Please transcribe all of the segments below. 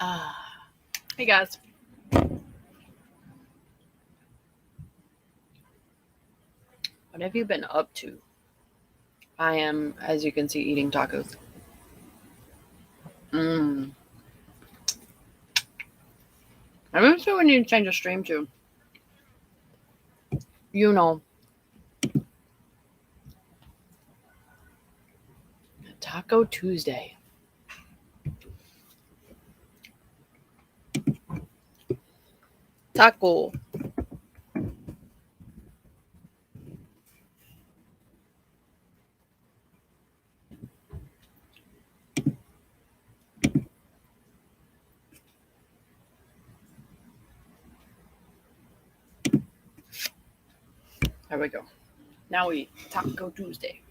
Hey guys. What have you been up to? I am, as you can see, eating tacos. I am sure we need to change the stream too. You know. Taco Tuesday. Taco. There we go. Now we eat Taco Tuesday.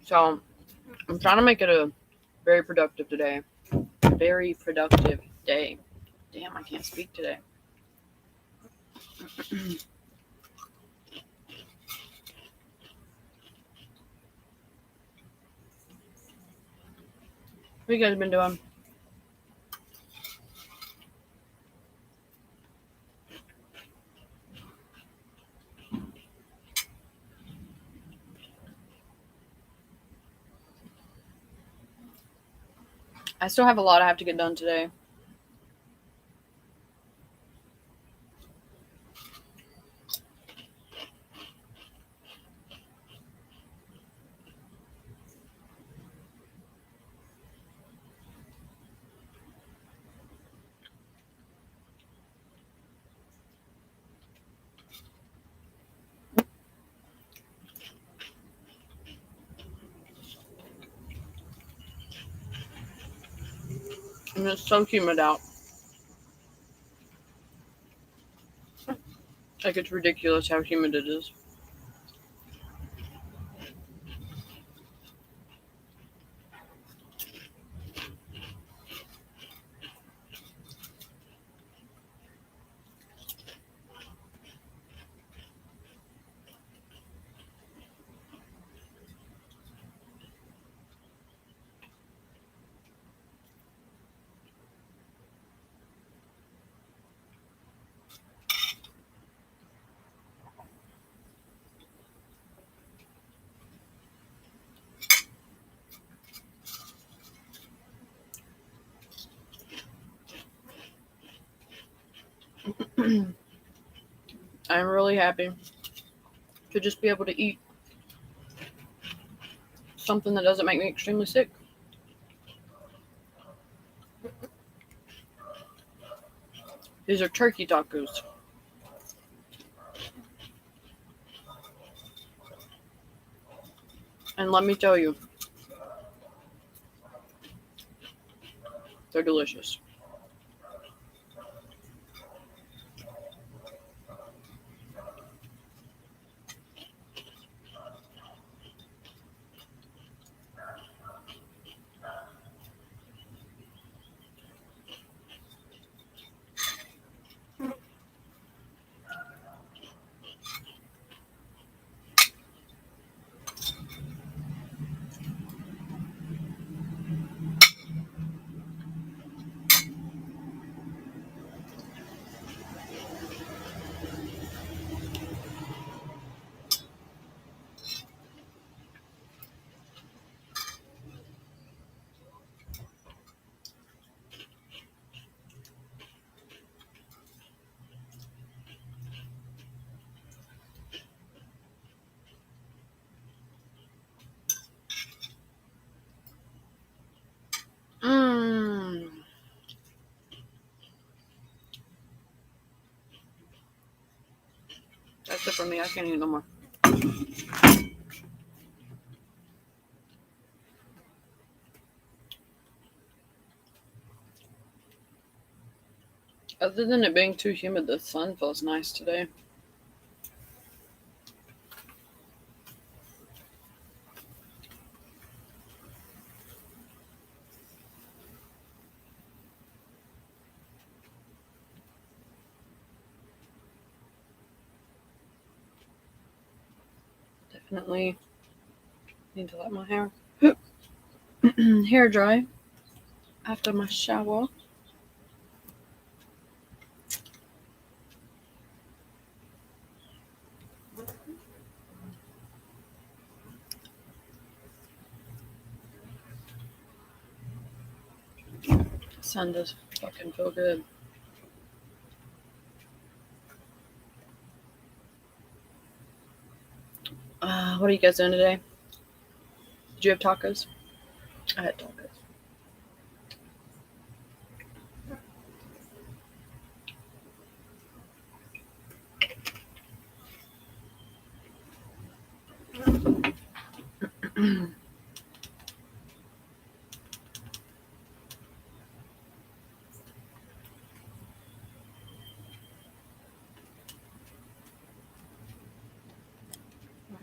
So, I'm trying to make it a very productive today. Very productive day. Damn, I can't speak today. What you guys been doing? I still have a lot I have to get done today. And it's so humid out. Like, it's ridiculous how humid it is. I'm really happy to just be able to eat something that doesn't make me extremely sick. These are turkey tacos. And let me tell you, they're delicious. Mmm. That's it for me. I can't eat no more. Other than it being too humid, the sun feels nice today. Definitely need to let my hair dry after my shower. Sun does fucking feel good. What are you guys doing today? Did you have tacos? I had tacos.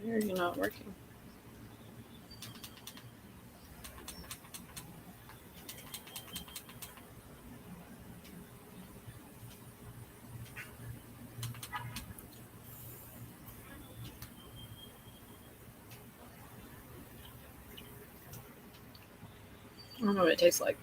Why are you not working? I don't know what it tastes like.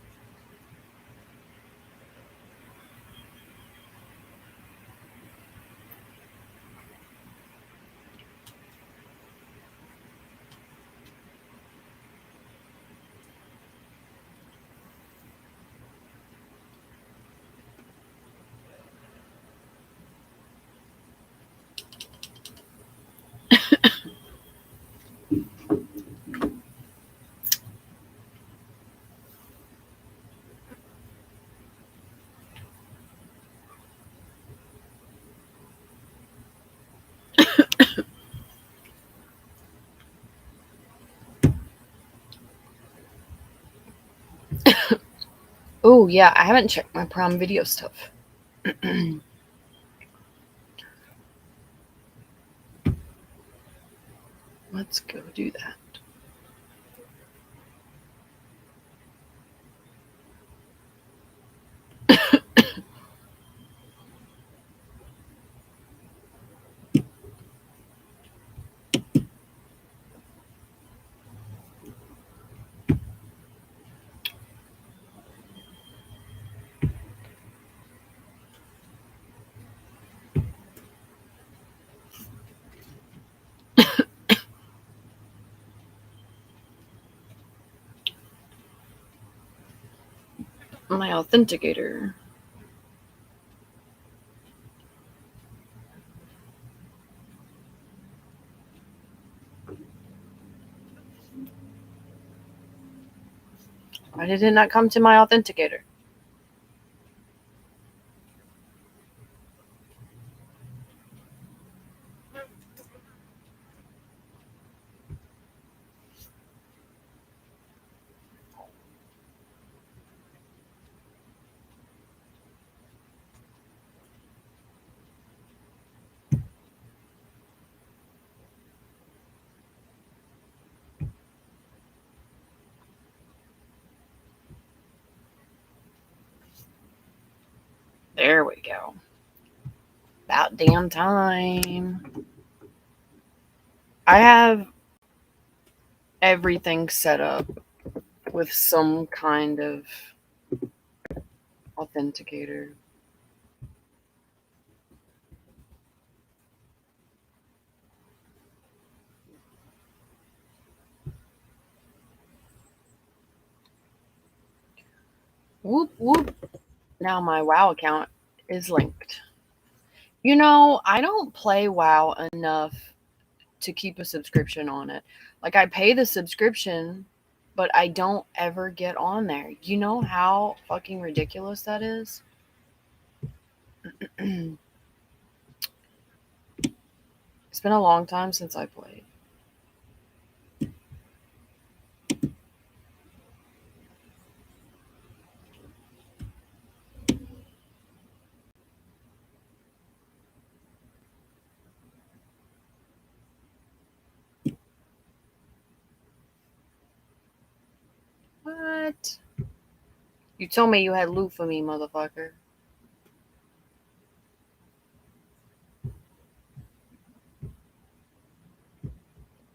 Oh, yeah, I haven't checked my prom video stuff. Let's go do that. My authenticator. Why did it not come to my authenticator? There we go. About damn time. I have everything set up with some kind of authenticator. Whoop, whoop. Now my WoW account is linked. You know, I don't play WoW enough to keep a subscription on it. Like, I pay the subscription, but I don't ever get on there. You know how fucking ridiculous that is? It's been a long time since I played. What? You told me you had loot for me, motherfucker.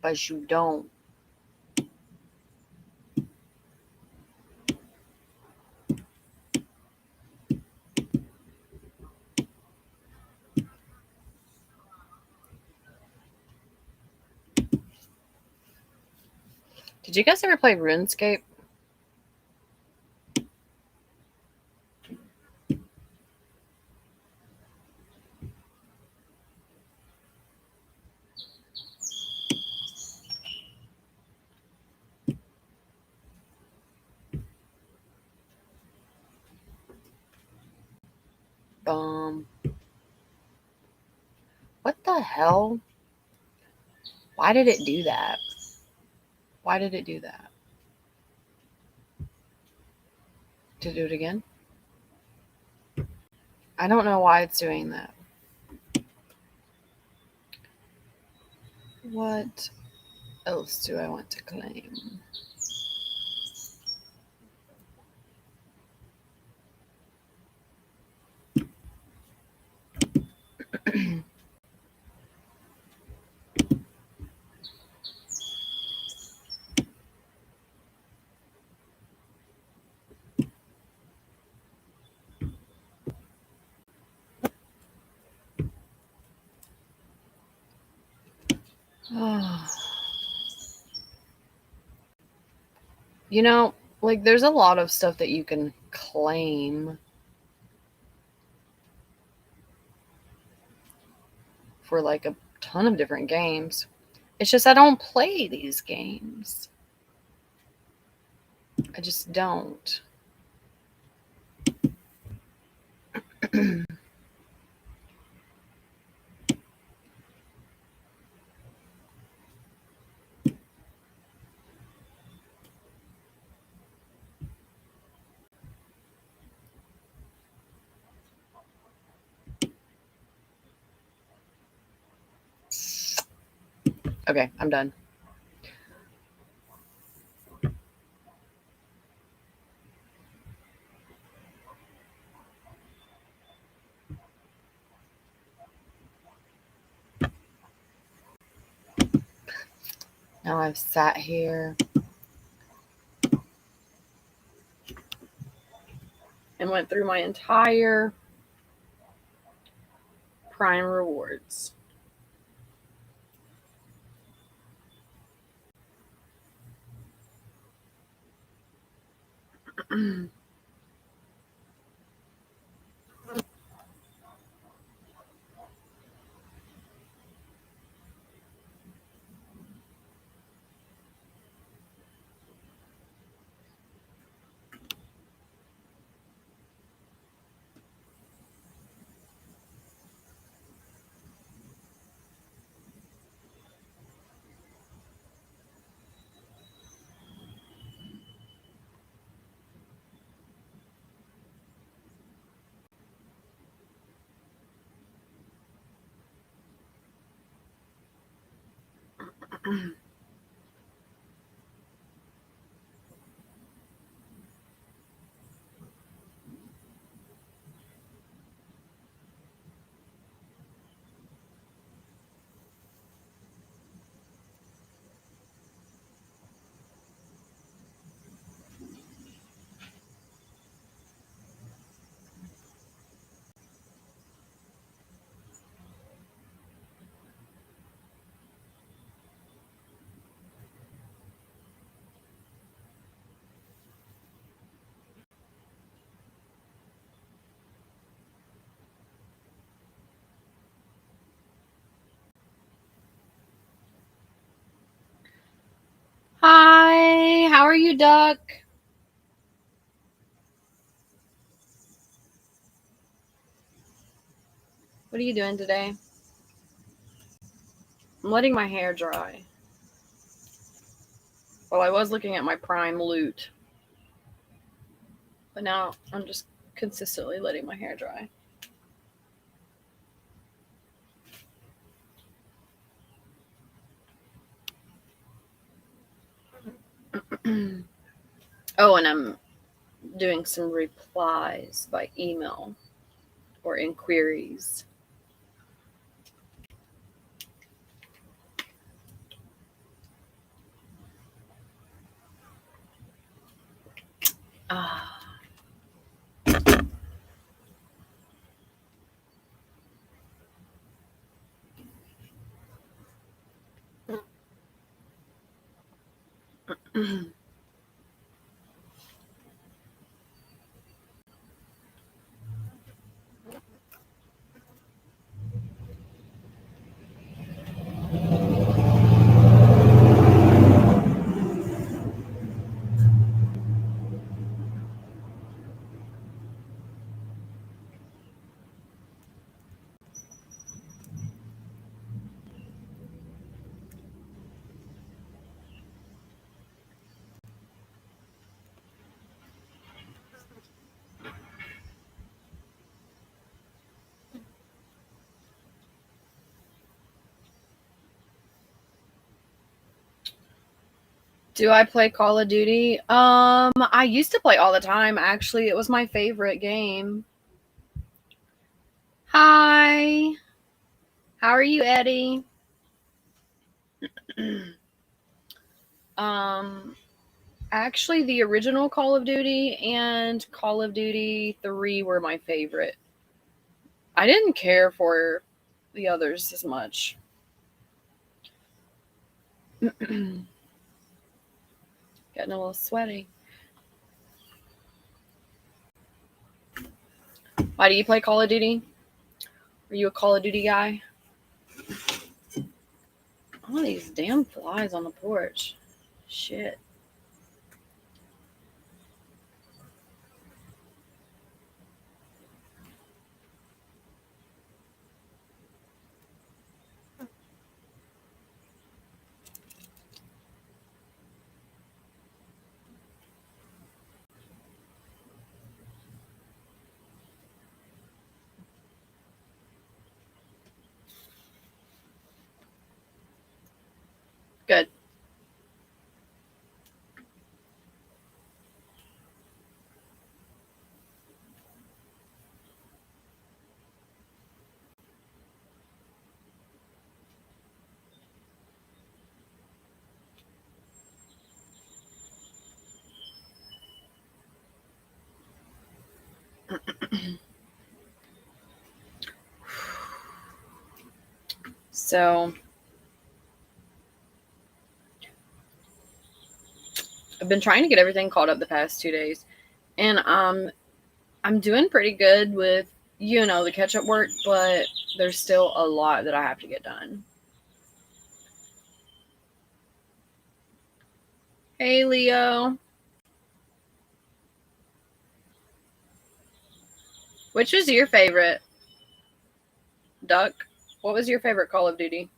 but you don't. Did you guys ever play RuneScape? What the hell? Why did it do that? Why did it do that? To do it again? I don't know why it's doing that. What else do I want to claim? You know, like there's a lot of stuff that you can claim for like a ton of different games. It's just I don't play these games. I just don't. Okay, I'm done. Now I've sat here and went through my entire Prime rewards. Hi, how are you, Duck? What are you doing today? I'm letting my hair dry. Well, I was looking at my Prime loot, but now I'm just consistently letting my hair dry. Oh, and I'm doing some replies by email or inquiries. Ah. Do I play Call of Duty? I used to play all the time. Actually, it was my favorite game. Hi. How are you, Eddie? um, Actually, the original Call of Duty and Call of Duty 3 were my favorite. I didn't care for the others as much. Getting a little sweaty. Why do you play Call of Duty? Are you a Call of Duty guy? All these damn flies on the porch. Shit. Good. So, I've been trying to get everything caught up the past 2 days, and I'm doing pretty good with the catch up work, but there's still a lot that I have to get done. Hey, Leo. Which was your favorite? Duck? What was your favorite Call of Duty?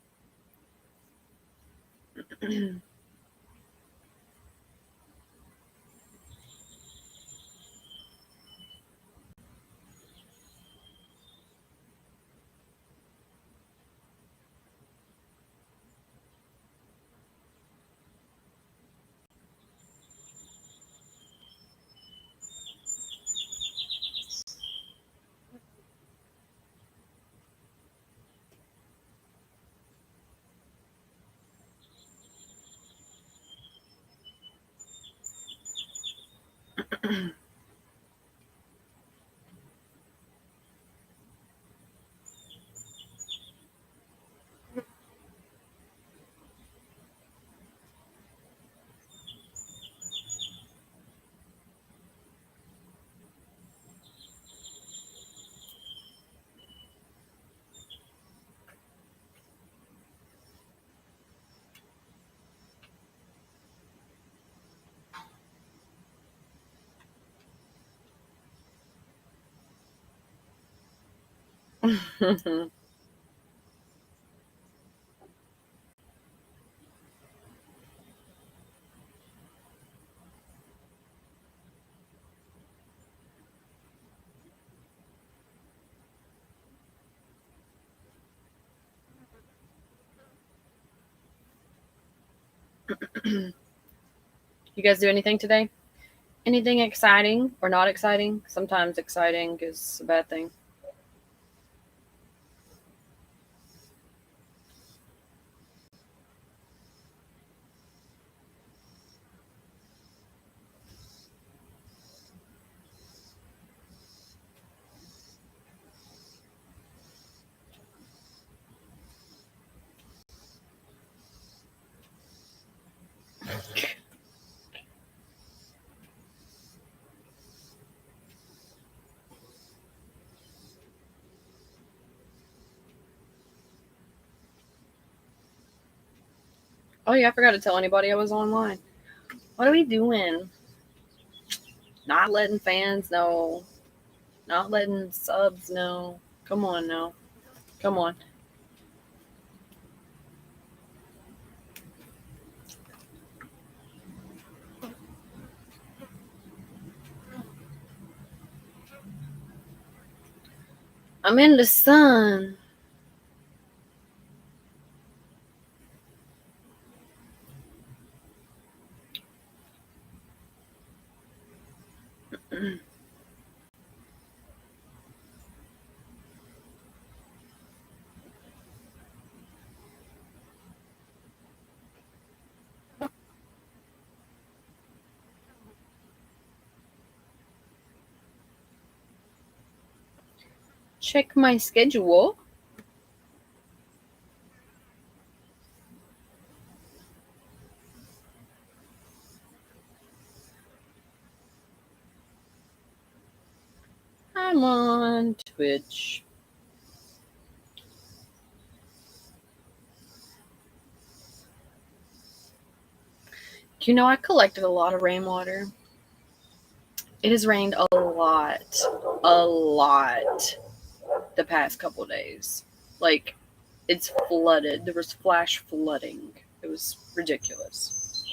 You guys do anything today? Anything exciting or not exciting? Sometimes exciting is a bad thing. Oh yeah, I forgot to tell anybody I was online. What are we doing? Not letting fans know. Not letting subs know. Come on now. Come on. I'm in the sun. Check my schedule. I'm on Twitch. You know, I collected a lot of rainwater. It has rained a lot the past couple days. Like, it's flooded. There was flash flooding. It was ridiculous.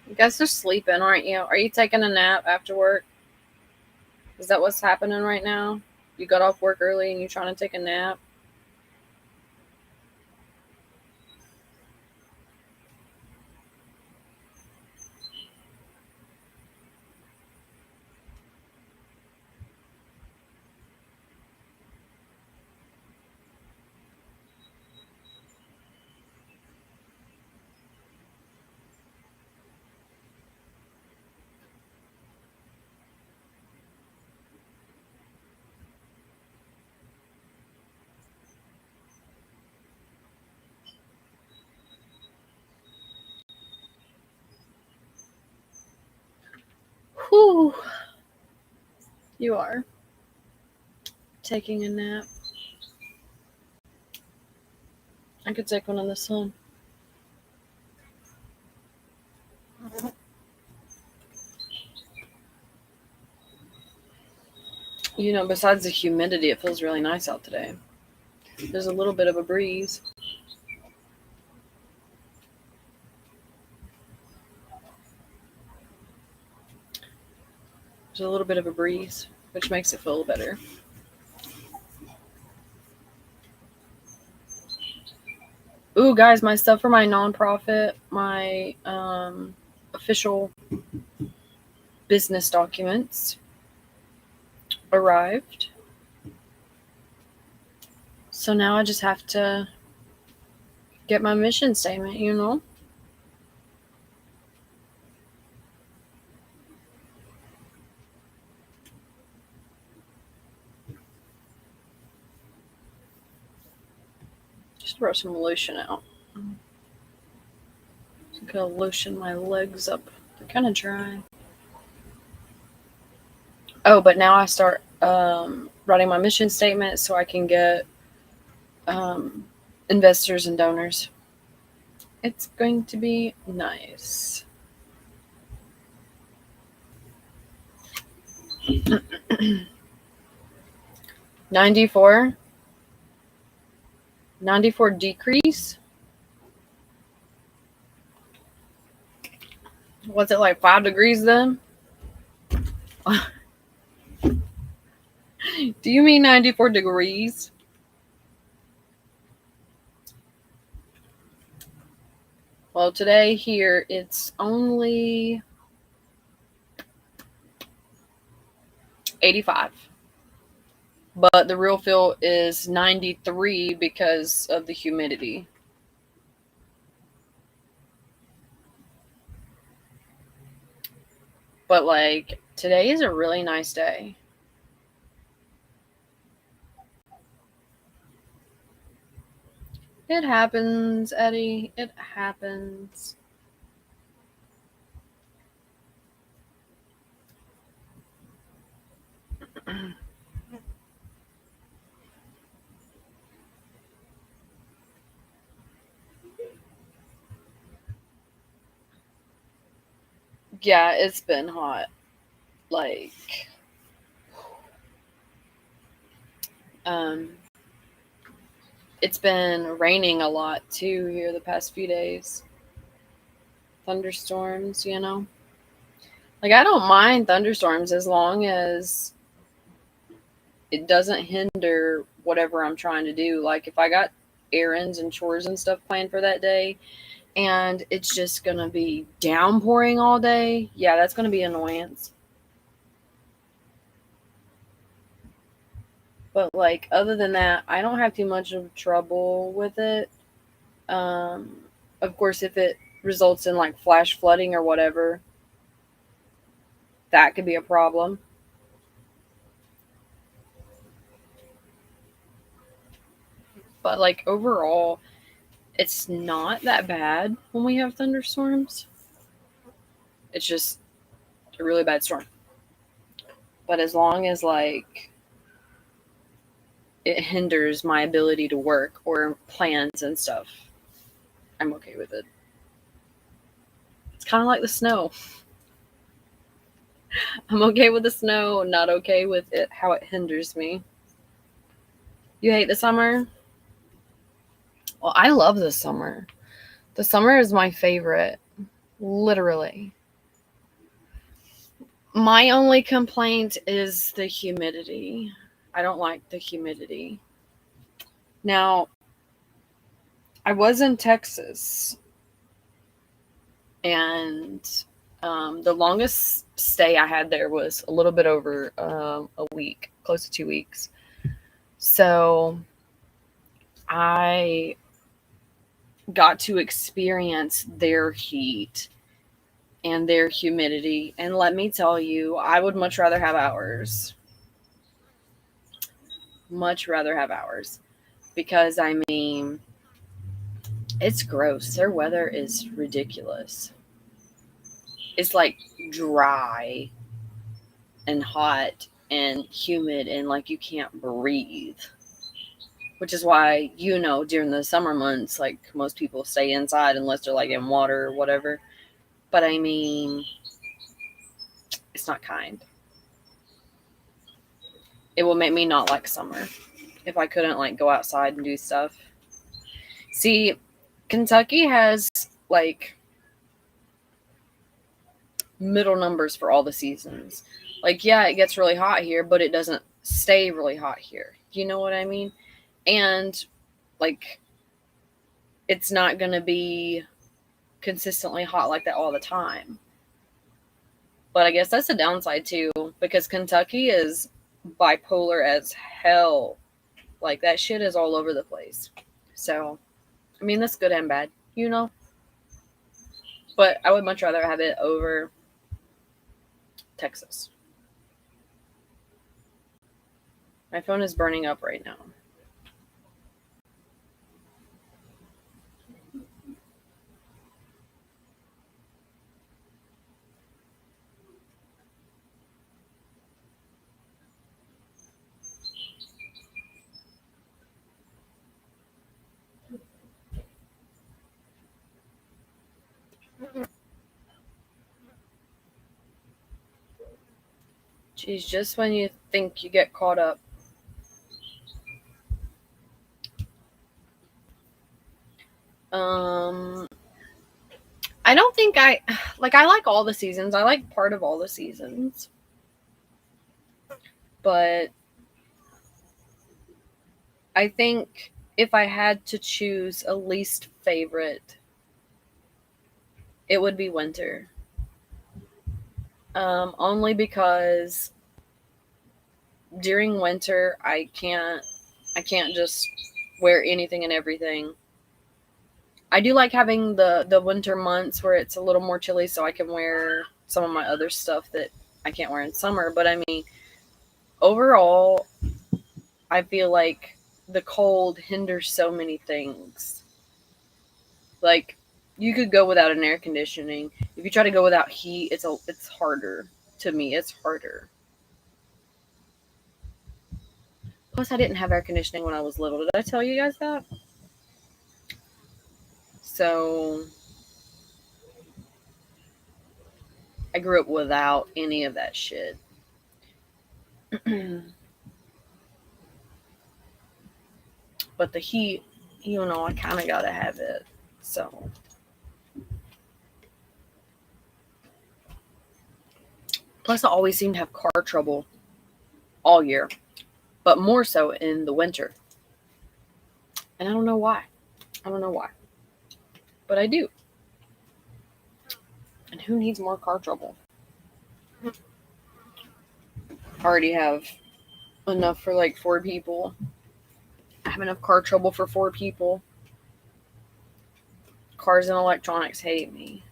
You guys are sleeping, aren't you? Are you taking a nap after work? Is that what's happening right now? You got off work early and you're trying to take a nap? Whew. You are taking a nap. I could take one in the sun. You know, besides the humidity, it feels really nice out today. There's a little bit of a breeze. There's a little bit of a breeze, which makes it feel better. Ooh, guys, my stuff for my nonprofit, my official business documents arrived. So now I just have to get my mission statement, you know? Just rub some lotion out. I'm gonna lotion my legs up. They're kind of dry. Oh, but now I start writing my mission statement so I can get investors and donors. It's going to be nice. $94 decrease. Was it like 5 degrees then? Do you mean 94 degrees? Well, today here it's only 85. But the real feel is 93 because of the humidity. But like today is a really nice day. It happens, Eddie. It happens. Yeah, it's been hot. Like, it's been raining a lot too here the past few days. Thunderstorms, you know? Like, I don't mind thunderstorms as long as it doesn't hinder whatever I'm trying to do. Like, if I got errands and chores and stuff planned for that day and it's just gonna be downpouring all day, yeah, that's gonna be an annoyance. But like other than that, I don't have too much of trouble with it. Of course, if it results in like flash flooding or whatever, that could be a problem. But like overall, it's not that bad when we have thunderstorms. It's just a really bad storm. But as long as like it hinders my ability to work or plans and stuff, I'm okay with it. It's kind of like the snow. I'm okay with the snow, not okay with it how it hinders me. You hate the summer? Well, I love the summer. The summer is my favorite, literally. My only complaint is the humidity. I don't like the humidity. Now, I was in Texas, and the longest stay I had there was a little bit over a week, close to 2 weeks. So I got to experience their heat and their humidity. And let me tell you, I would much rather have ours. Much rather have ours. Because, I mean, it's gross. Their weather is ridiculous. It's like dry and hot and humid and like you can't breathe. Which is why, you know, during the summer months, like most people stay inside unless they're like in water or whatever. But I mean, it's not kind. It will make me not like summer if I couldn't like go outside and do stuff. See, Kentucky has like middle numbers for all the seasons. Like, yeah, it gets really hot here, but it doesn't stay really hot here. You know what I mean? And like, it's not going to be consistently hot like that all the time. But I guess that's a downside too, because Kentucky is bipolar as hell. Like, that shit is all over the place. So, I mean, that's good and bad, you know? But I would much rather have it over Texas. My phone is burning up right now. Geez, just when you think you get caught up. I don't think I like all the seasons. I like part of all the seasons. But I think if I had to choose a least favorite, it would be winter. Only because during winter I can't just wear anything and everything. I do like having the winter months where it's a little more chilly, so I can wear some of my other stuff that I can't wear in summer. But I mean, overall, I feel like the cold hinders so many things. Like, you could go without an air conditioning. If you try to go without heat, it's harder. To me, it's harder. Plus, I didn't have air conditioning when I was little. Did I tell you guys that? So, I grew up without any of that shit. But the heat, I kind of gotta have it. So, plus, I always seem to have car trouble all year, but more so in the winter. And I don't know why. But I do. And who needs more car trouble? I already have enough for like 4 people. I have enough car trouble for 4 people. Cars and electronics hate me.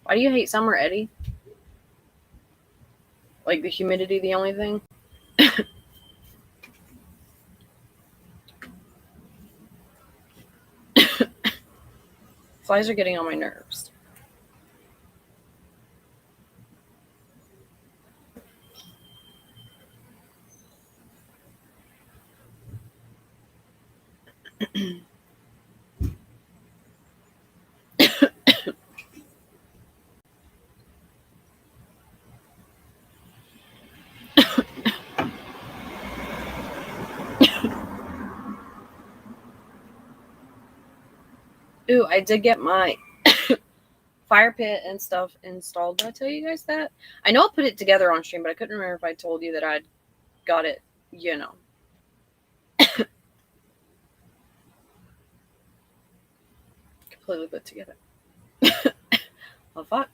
Why do you hate summer, Eddie? Like the humidity, the only thing? Flies are getting on my nerves. Ooh, I did get my fire pit and stuff installed. Did I tell you guys that? I know I put it together on stream, but I couldn't remember if I told you that I'd got it, completely put together. Well, fuck.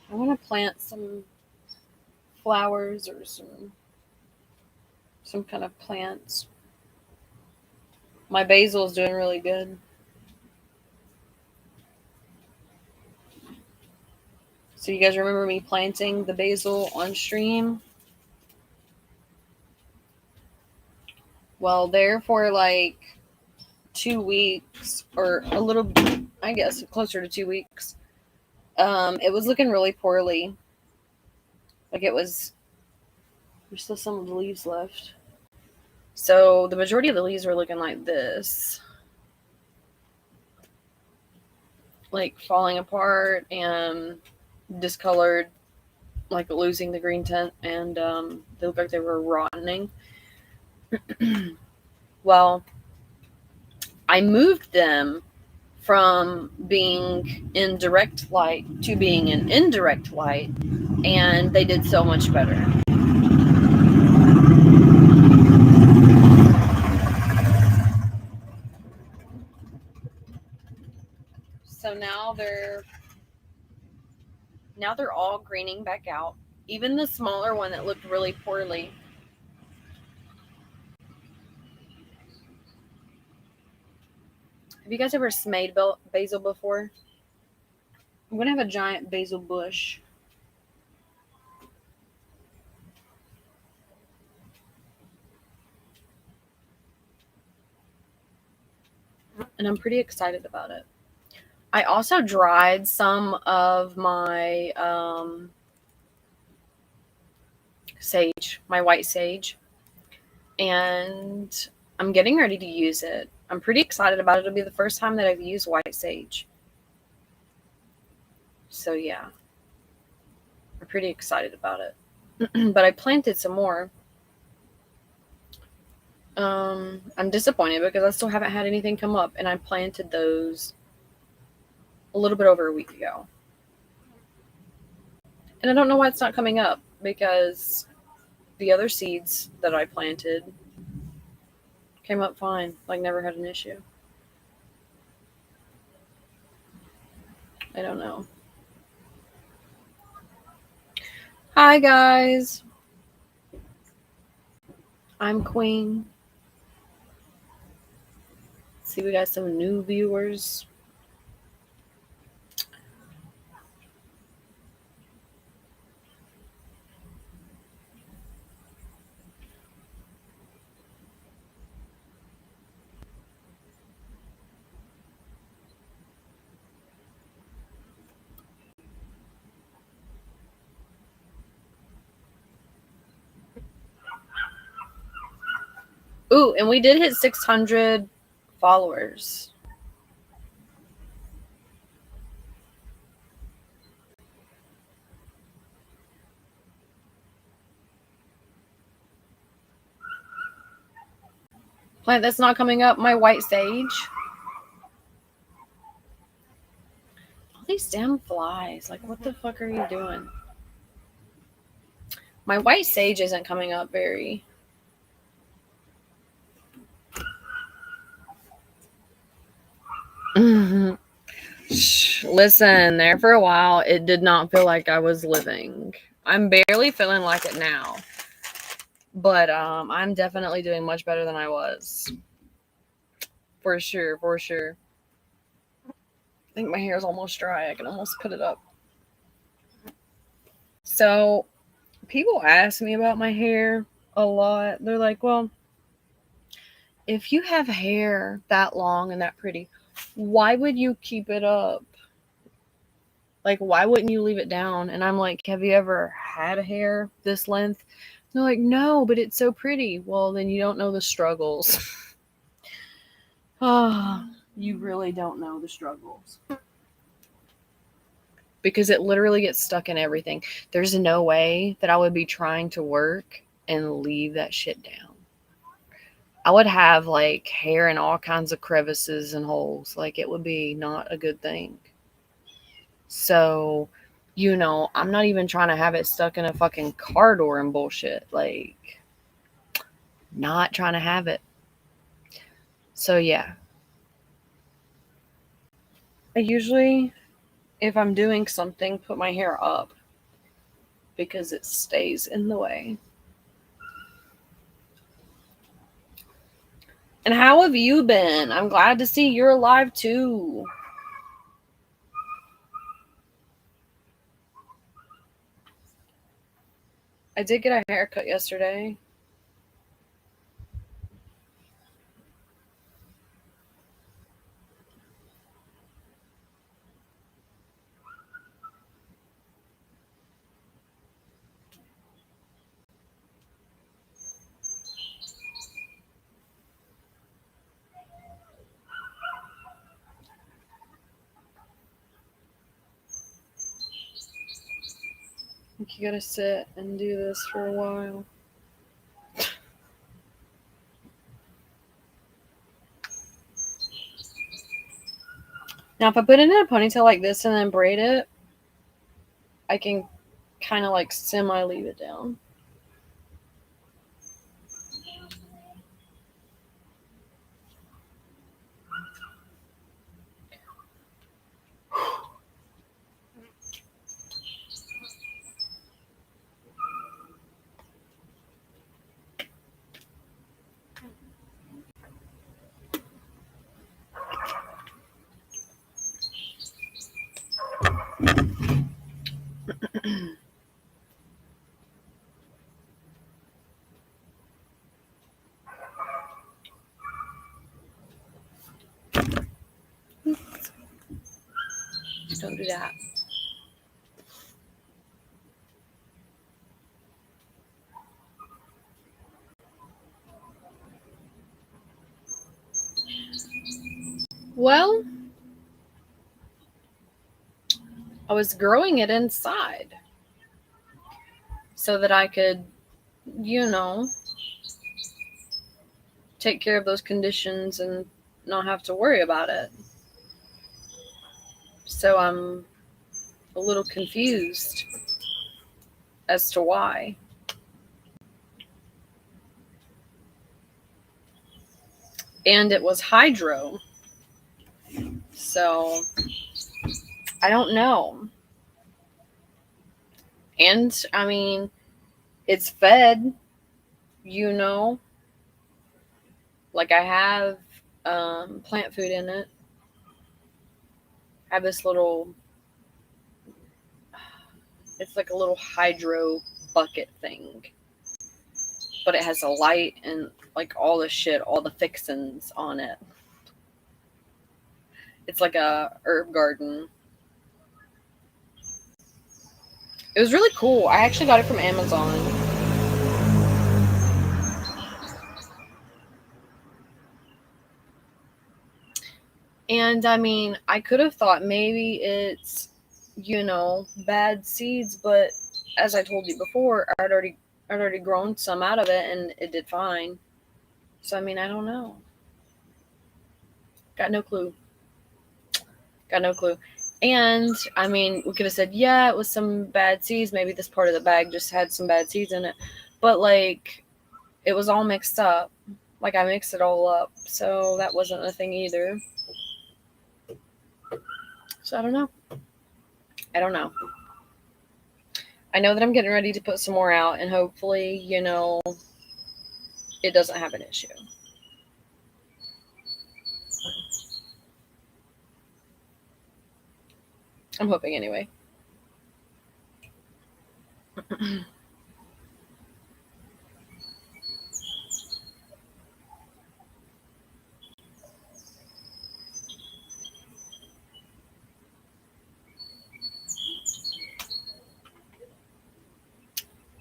I want to plant some flowers or some kind of plants. My basil is doing really good. So you guys remember me planting the basil on stream? Well, there for like 2 weeks, or a little, I guess, closer to 2 weeks. It was looking really poorly. Like there's still some of the leaves left. So the majority of the leaves were looking like this. Like falling apart and discolored, like losing the green tint, and they looked like they were rotting. Well, I moved them from being in direct light to being in indirect light, and they did so much better. now they're all greening back out. Even the smaller one that looked really poorly. Have you guys ever smelled basil before? I'm going to have a giant basil bush. And I'm pretty excited about it. I also dried some of my sage, my white sage. And I'm getting ready to use it. I'm pretty excited about it. It'll be the first time that I've used white sage. So yeah, I'm pretty excited about it. But I planted some more. I'm disappointed because I still haven't had anything come up, and I planted those a little bit over a week ago. And I don't know why it's not coming up, because the other seeds that I planted came up fine, like never had an issue. I don't know. Hi guys. I'm Queen. See, we got some new viewers. Ooh, and we did hit 600 followers. Plant that's not coming up, my white sage. All these damn flies. Like, what the fuck are you doing? My white sage isn't coming up very. Listen, there for a while, it did not feel like I was living. I'm barely feeling like it now. But I'm definitely doing much better than I was. For sure, for sure. I think my hair is almost dry. I can almost put it up. So, people ask me about my hair a lot. They're like, well, if you have hair that long and that pretty, why would you keep it up? Like, why wouldn't you leave it down? And I'm like, have you ever had hair this length? They're like, no, but it's so pretty. Well, then you don't know the struggles. Oh, you really don't know the struggles. Because it literally gets stuck in everything. There's no way that I would be trying to work and leave that shit down. I would have like hair in all kinds of crevices and holes. Like, it would be not a good thing. So, I'm not even trying to have it stuck in a fucking car door and bullshit. Like, not trying to have it. So, yeah. I usually, if I'm doing something, put my hair up because it stays in the way. And how have you been? I'm glad to see you're alive too. I did get a haircut yesterday. I think you gotta sit and do this for a while. Now, if I put it in a ponytail like this and then braid it, I can kind of like semi leave it down. do that. Well, I was growing it inside so that I could, take care of those conditions and not have to worry about it. So I'm a little confused as to why. And it was hydro. So I don't know. And I mean, it's fed, like I have plant food in it. I have this little, it's like a little hydro bucket thing. But it has a light and like all the shit, all the fixins on it. It's like a herb garden. It was really cool. I actually got it from Amazon. And I mean, I could have thought maybe it's, bad seeds, but as I told you before, I'd already grown some out of it and it did fine. So I mean, I don't know. Got no clue. And I mean, we could have said, yeah, it was some bad seeds. Maybe this part of the bag just had some bad seeds in it. But like, it was all mixed up. Like I mixed it all up. So that wasn't a thing either. So I don't know. I know that I'm getting ready to put some more out and hopefully, it doesn't have an issue. I'm hoping anyway.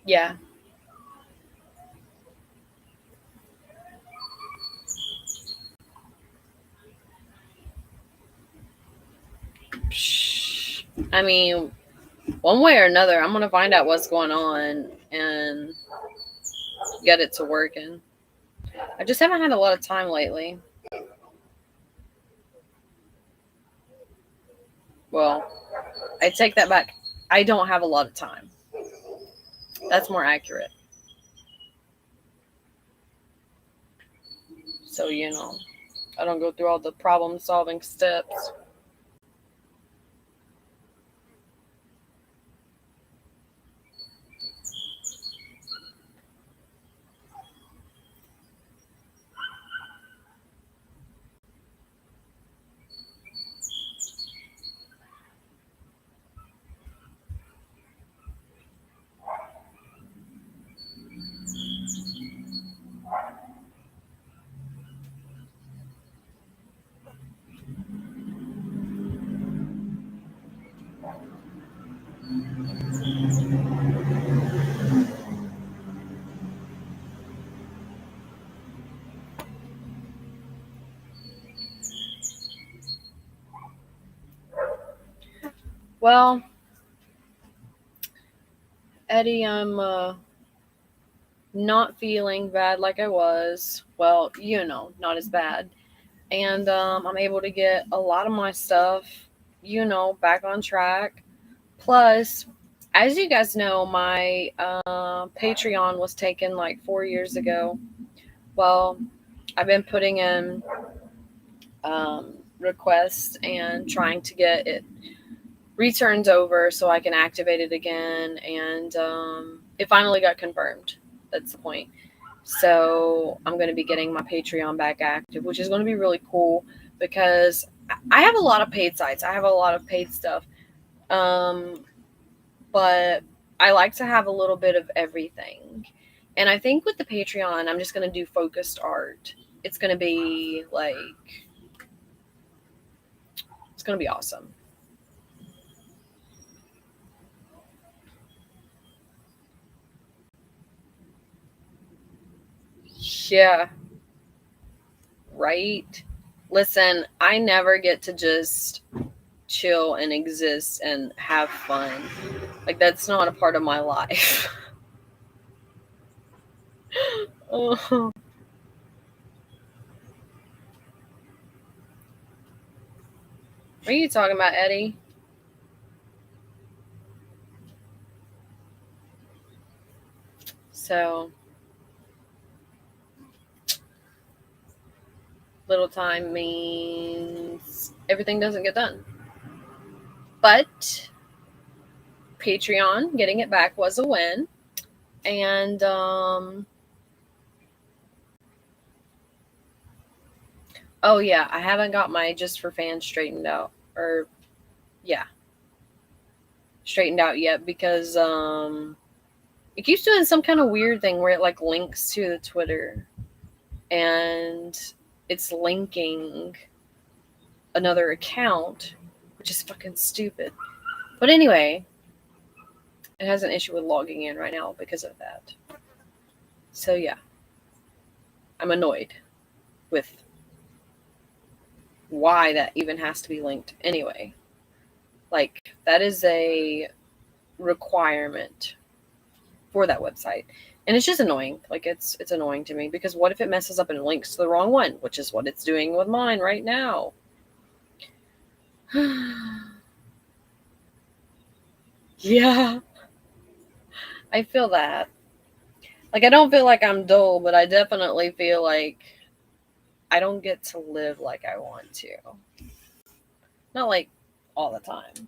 Yeah. I mean, one way or another, I'm going to find out what's going on and get it to working. I just haven't had a lot of time lately. Well, I take that back. I don't have a lot of time. That's more accurate. So, I don't go through all the problem solving steps. Well, Eddie, I'm not feeling bad like I was. Well, not as bad. And I'm able to get a lot of my stuff, back on track. Plus, as you guys know, my Patreon was taken like 4 years ago. Well, I've been putting in requests and trying to get it returned over so I can activate it again. And it finally got confirmed. That's the point. So I'm going to be getting my Patreon back active, which is going to be really cool because I have a lot of paid sites. I have a lot of paid stuff. But I like to have a little bit of everything. And I think with the Patreon, I'm just going to do focused art. It's going to be it's going to be awesome. Yeah. Right? Listen, I never get to just chill and exist and have fun. Like, that's not a part of my life. Oh. What are you talking about, Eddie? So, little time means everything doesn't get done. But Patreon, getting it back was a win. And oh yeah, I haven't got my just for fans straightened out. Or yeah. Straightened out yet because it keeps doing some kind of weird thing where it like links to the Twitter and it's linking another account, which is fucking stupid. But anyway, it has an issue with logging in right now because of that. So yeah, I'm annoyed with why that even has to be linked anyway. Like, that is a requirement for that website. And it's just annoying. Like, it's annoying to me because what if it messes up and links to the wrong one, which is what it's doing with mine right now. Yeah. I feel that. Like, I don't feel like I'm dull, but I definitely feel like I don't get to live like I want to. Not like all the time.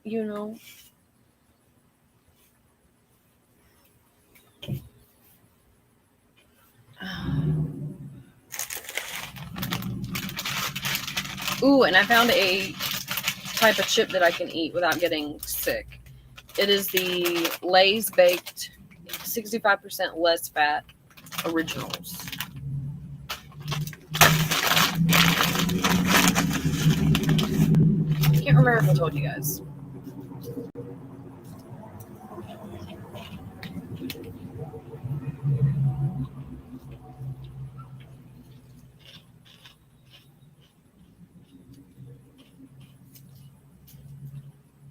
You know? Ooh, and I found a type of chip that I can eat without getting sick. It is the Lay's Baked 65% less fat originals. I can't remember if I told you guys.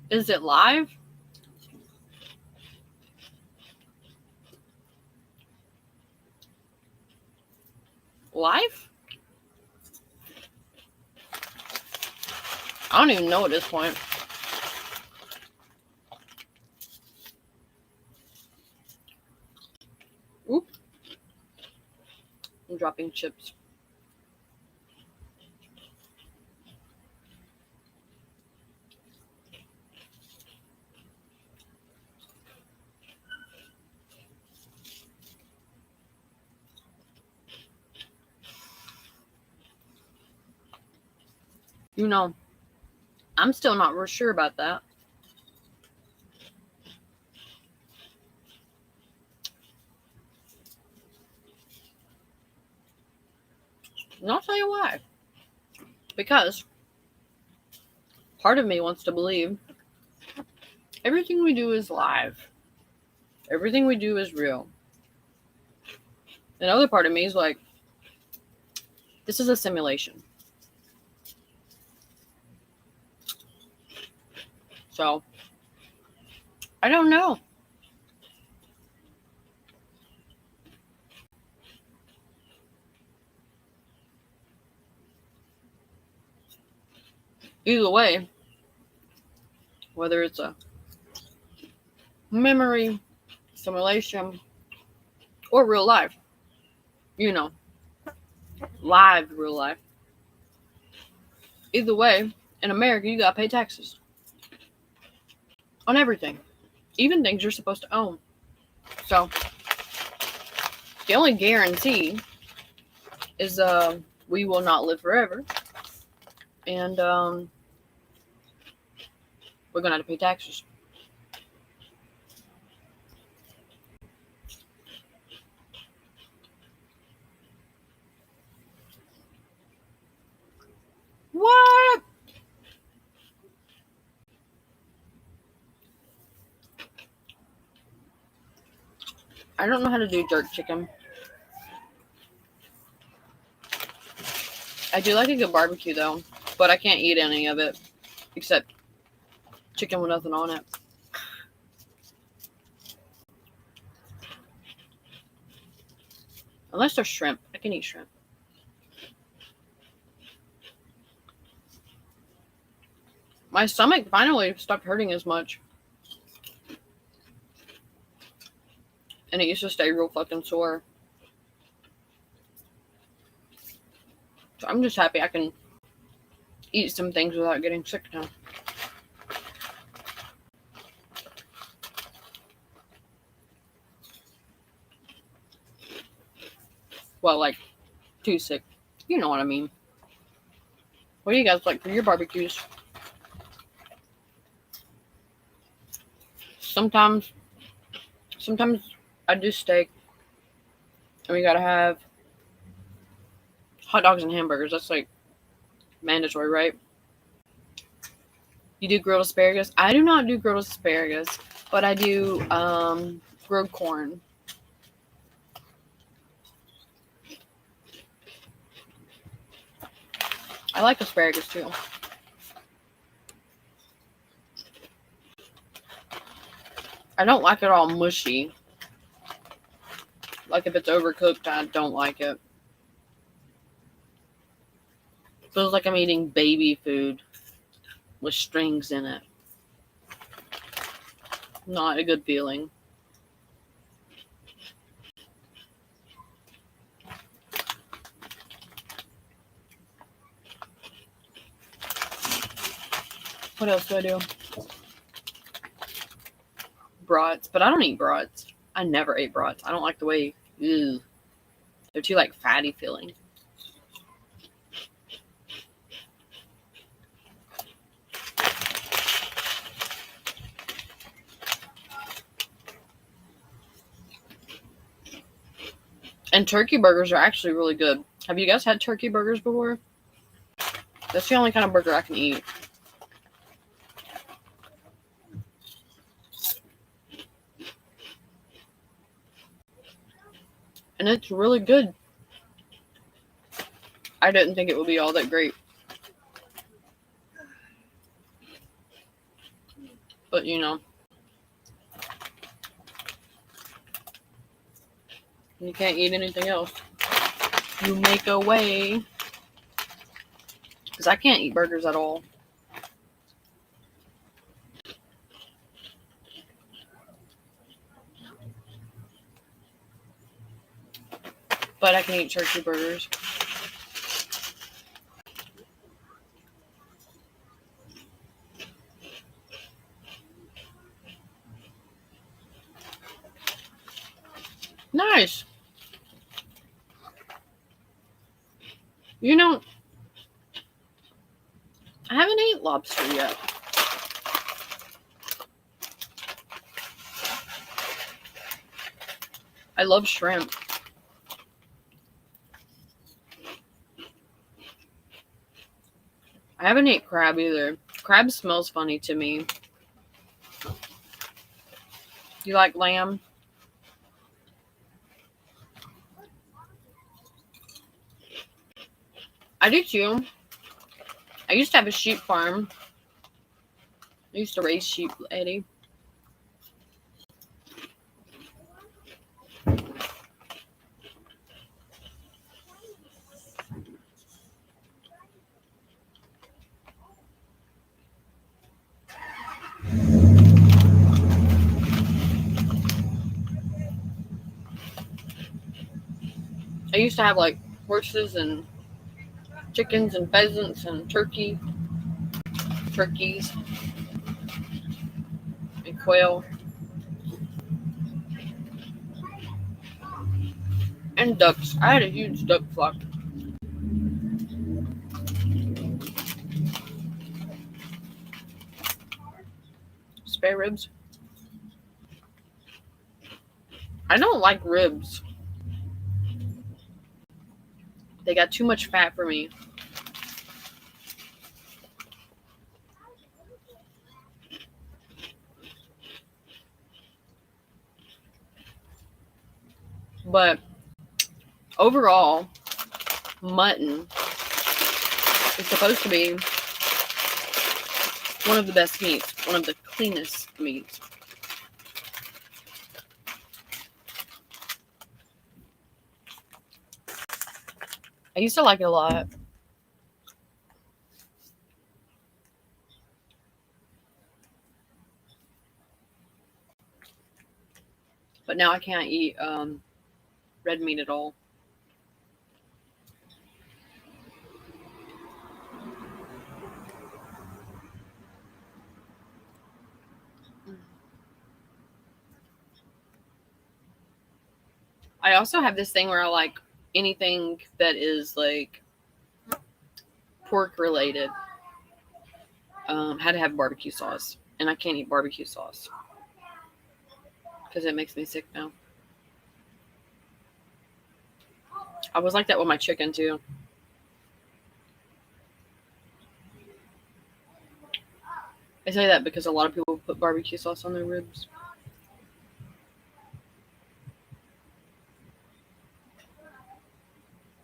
Is it live? Live? I don't even know at this point. Oop. I'm dropping chips. You know, I'm still not real sure about that. And I'll tell you why. Because part of me wants to believe everything we do is live. Everything we do is real. Another part of me is like, this is a simulation. So, I don't know. Either way, whether it's a memory, simulation, or real life, you know, live real life. Either way, in America, you gotta pay taxes on everything, even things you're supposed to own. So, the only guarantee is we will not live forever, and we're gonna have to pay taxes. What? I don't know how to do jerk chicken. I do like a good barbecue though, but I can't eat any of it except chicken with nothing on it. Unless there's shrimp. I can eat shrimp. My stomach finally stopped hurting as much. And it used to stay real fucking sore. So I'm just happy I can eat some things without getting sick now. Well, like, too sick. You know what I mean. What do you guys like for your barbecues? Sometimes I do steak. And we gotta have hot dogs and hamburgers. That's like mandatory, right? You do grilled asparagus? I do not do grilled asparagus, but I do grilled corn. I like asparagus too. I don't like it all mushy. Like if it's overcooked, I don't like it. Feels like I'm eating baby food with strings in it. Not a good feeling. What else do I do? Brats, but I don't eat brats. I never ate brats. I don't like the way, ew, they're too like fatty feeling. And turkey burgers are actually really good. Have you guys had turkey burgers before? That's the only kind of burger I can eat. And it's really good. I didn't think it would be all that great. But you know, you can't eat anything else. You make a way. Because I can't eat burgers at all. But I can eat turkey burgers. Nice. You know, I haven't ate lobster yet. I love shrimp. I haven't ate crab either. Crab smells funny to me. You like lamb? I do too. I used to have a sheep farm. I used to raise sheep, Eddie. I used to have like horses and chickens and pheasants and turkeys and quail and ducks. I had a huge duck flock. Spare ribs. I don't like ribs. They got too much fat for me. But overall, mutton It's supposed to be one of the best meats, one of the cleanest meats. I used to like it a lot. But now I can't eat red meat at all. I also have this thing where I like anything that is like pork related. Had to have barbecue sauce, and I can't eat barbecue sauce because it makes me sick now. I was like that with my chicken too. I say that because a lot of people put barbecue sauce on their ribs.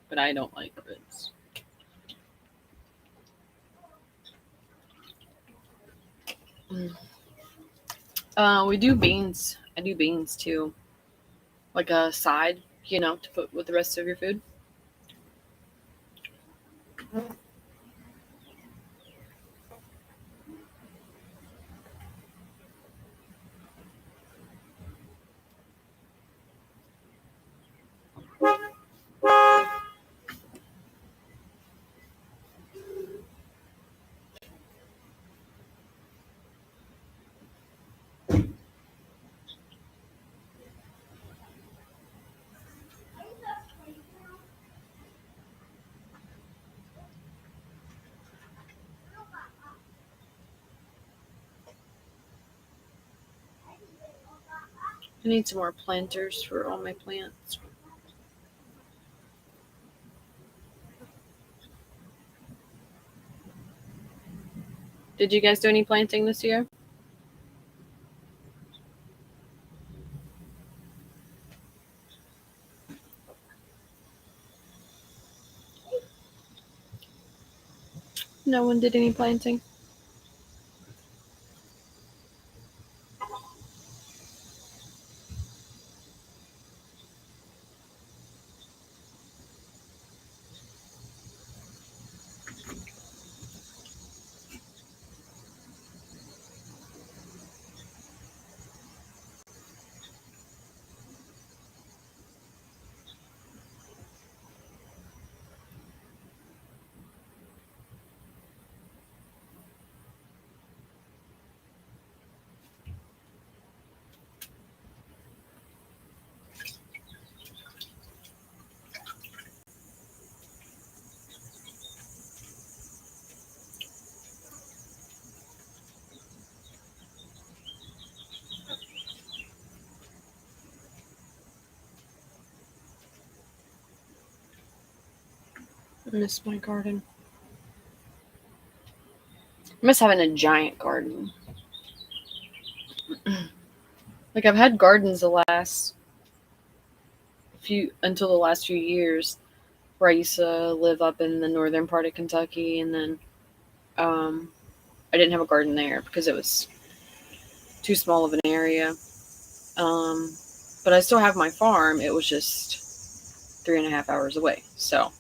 But I don't like ribs. We do beans. I do beans too. Like a side, to put with the rest of your food. I need some more planters for all my plants. Did you guys do any planting this year? No one did any planting. I miss my garden. I miss having a giant garden. Like I've had gardens the last until the last few years, where I used to live up in the northern part of Kentucky, and then I didn't have a garden there because it was too small of an area. But I still have my farm. It was just 3.5 hours away. So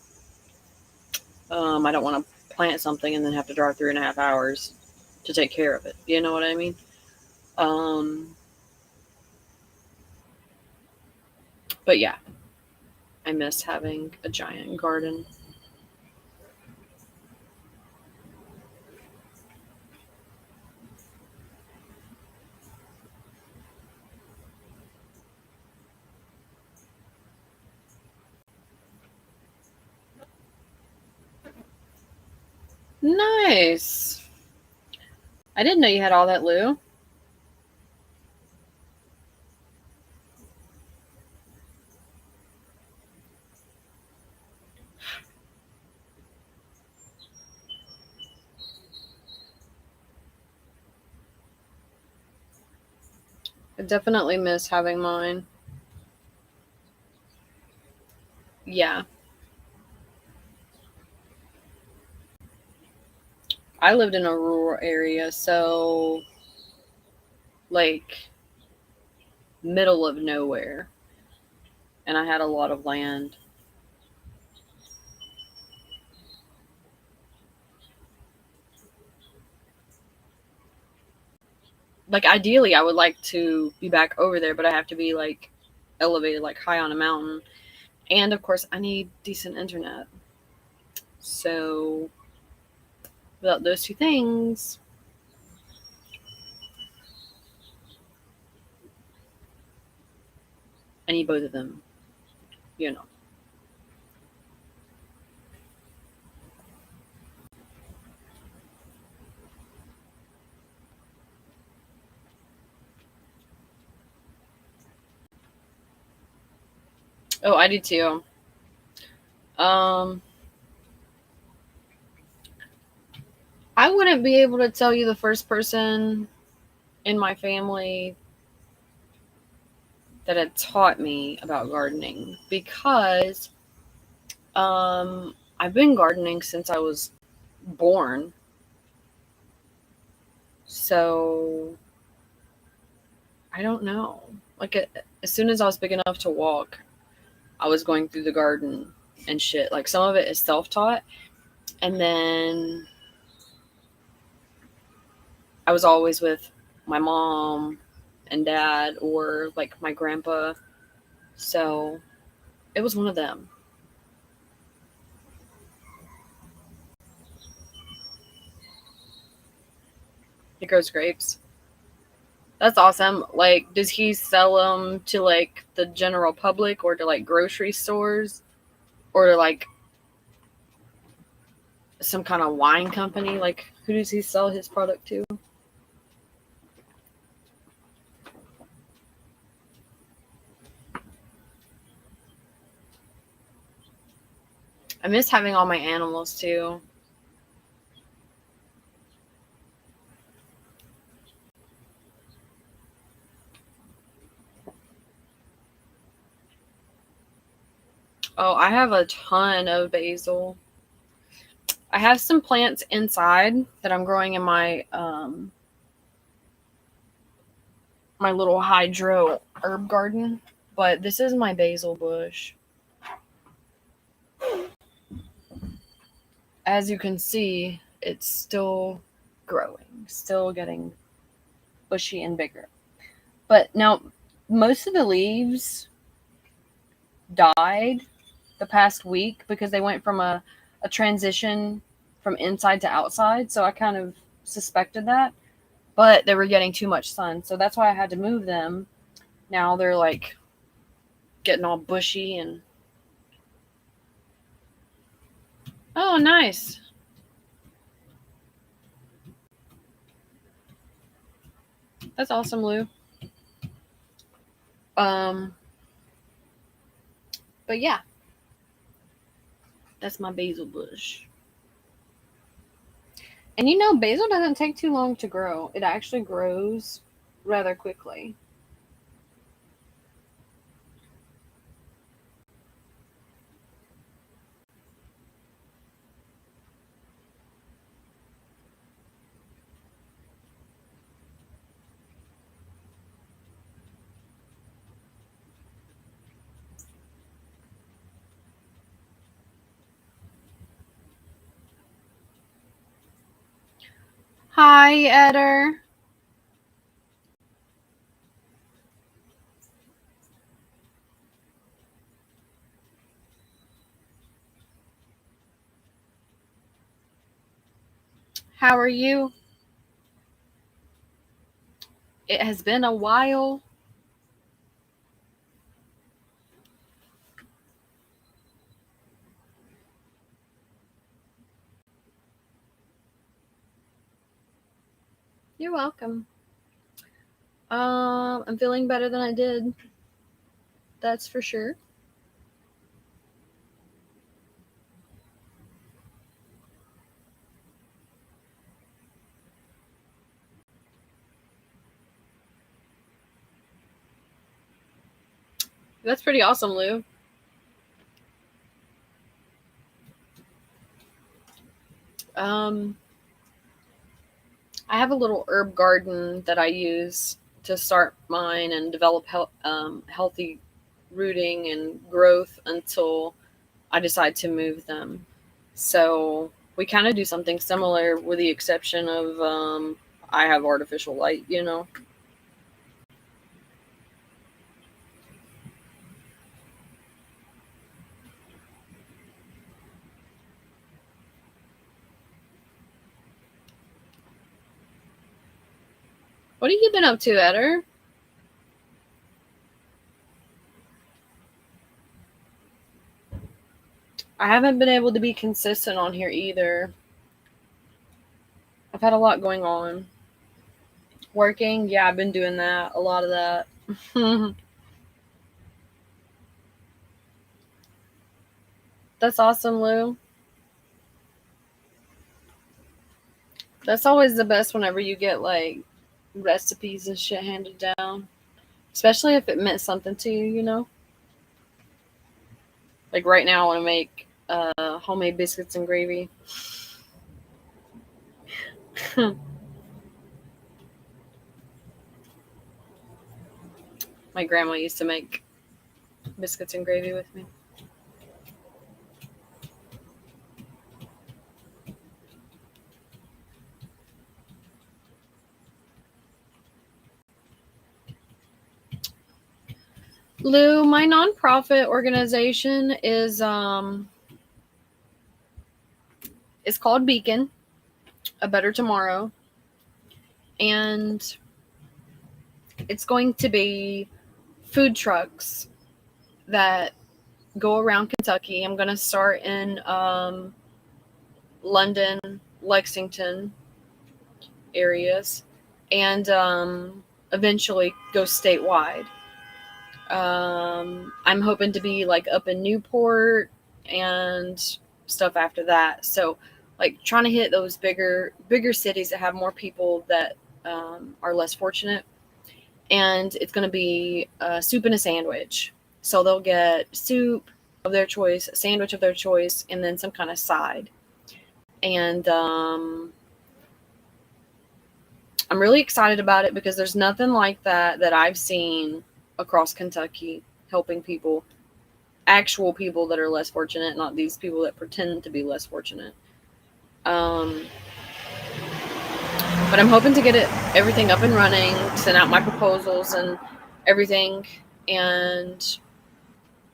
I don't want to plant something and then have to drive 3.5 hours to take care of it. You know what I mean? But yeah, I miss having a giant garden. Nice. I didn't know you had all that, Lou. I definitely miss having mine. Yeah. I lived in a rural area, so like middle of nowhere, and I had a lot of land. Like ideally, I would like to be back over there, but I have to be like elevated, like high on a mountain, and of course, I need decent internet. So without those two things, I need both of them. You know. Oh, I do too. Um, I wouldn't be able to tell you the first person in my family that had taught me about gardening because I've been gardening since I was born. So I don't know. Like as soon as I was big enough to walk, I was going through the garden and shit. Like some of it is self-taught, and then I was always with my mom and dad or like my grandpa. So it was one of them. He grows grapes. That's awesome. Like, does he sell them to like the general public or to like grocery stores or to like some kind of wine company? Like, who does he sell his product to? I miss having all my animals too. Oh, I have a ton of basil. I have some plants inside that I'm growing in my little hydro herb garden, but this is my basil bush. As you can see, it's still growing, still getting bushy and bigger. But now most of the leaves died the past week because they went from a transition from inside to outside. So I kind of suspected that. But they were getting too much sun. So that's why I had to move them. Now they're like getting all bushy and oh nice. That's awesome, Lou. Um but yeah, that's my basil bush. And you know, basil doesn't take too long to grow. It actually grows rather quickly. Hi, Eder. How are you? It has been a while. You're welcome. I'm feeling better than I did. That's for sure. That's pretty awesome, Lou. Um, I have a little herb garden that I use to start mine and develop healthy rooting and growth until I decide to move them. So we kind of do something similar, with the exception of I have artificial light, you know. What have you been up to, Eder? I haven't been able to be consistent on here either. I've had a lot going on. Working, yeah, I've been doing that, a lot of that. That's awesome, Lou. That's always the best whenever you get like recipes and shit handed down, especially if it meant something to you, you know? Like right now, I want to make homemade biscuits and gravy. My grandma used to make biscuits and gravy with me. Lou, my nonprofit organization is called Beacon, A Better Tomorrow, and it's going to be food trucks that go around Kentucky. I'm going to start in London, Lexington areas, and eventually go statewide. I'm hoping to be like up in Newport and stuff after that. So like trying to hit those bigger cities that have more people that are less fortunate. And it's going to be soup and a sandwich. So they'll get soup of their choice, a sandwich of their choice, and then some kind of side. And I'm really excited about it because there's nothing like that I've seen across Kentucky, helping people, actual people that are less fortunate, not these people that pretend to be less fortunate. But I'm hoping to get everything up and running, send out my proposals and everything, and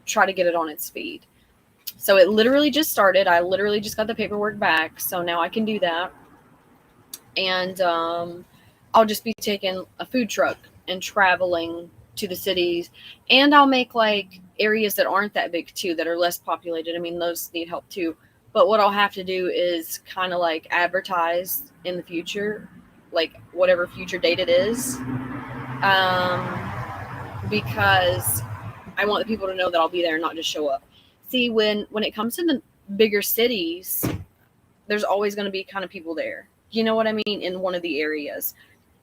try to get it on its feet. So it literally just started. I literally just got the paperwork back, so now I can do that. And I'll just be taking a food truck and traveling to the cities, and I'll make like areas that aren't that big too, that are less populated. I mean, those need help too. But what I'll have to do is kind of like advertise in the future, like whatever future date it is, because I want the people to know that I'll be there and not just show up. See, when it comes to the bigger cities, there's always going to be kind of people there. You know what I mean? In one of the areas.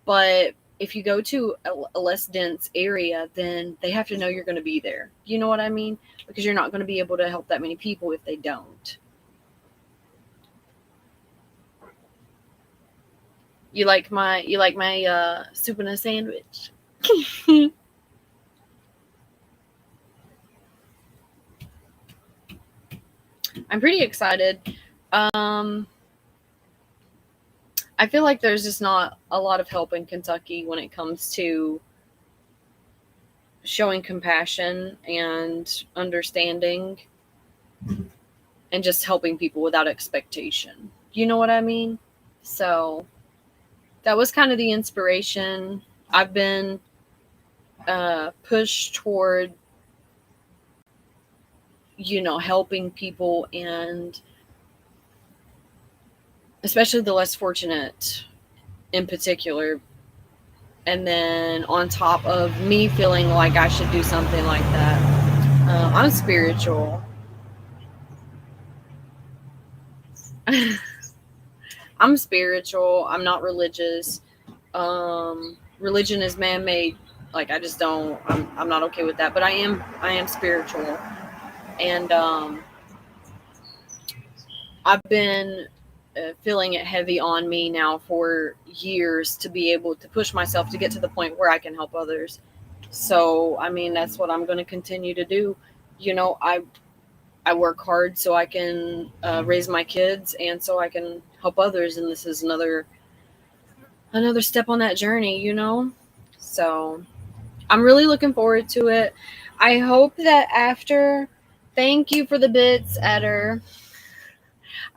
But if you go to a less dense area, then they have to know you're going to be there. You know what I mean? Because you're not going to be able to help that many people if they don't. You like my soup and a sandwich? I'm pretty excited. I feel like there's just not a lot of help in Kentucky when it comes to showing compassion and understanding and just helping people without expectation. You know what I mean? So that was kind of the inspiration. I've been pushed toward, helping people, and especially the less fortunate in particular. And then on top of me feeling like I should do something like that, I'm spiritual. I'm spiritual. I'm not religious. Religion is man-made. Like I just don't. I'm not okay with that. But I am spiritual, and I've been feeling it heavy on me now for years to be able to push myself to get to the point where I can help others. So, I mean, that's what I'm going to continue to do. I work hard so I can raise my kids and so I can help others. And this is another step on that journey. So I'm really looking forward to it. I hope that after, thank you for the bits, Eder.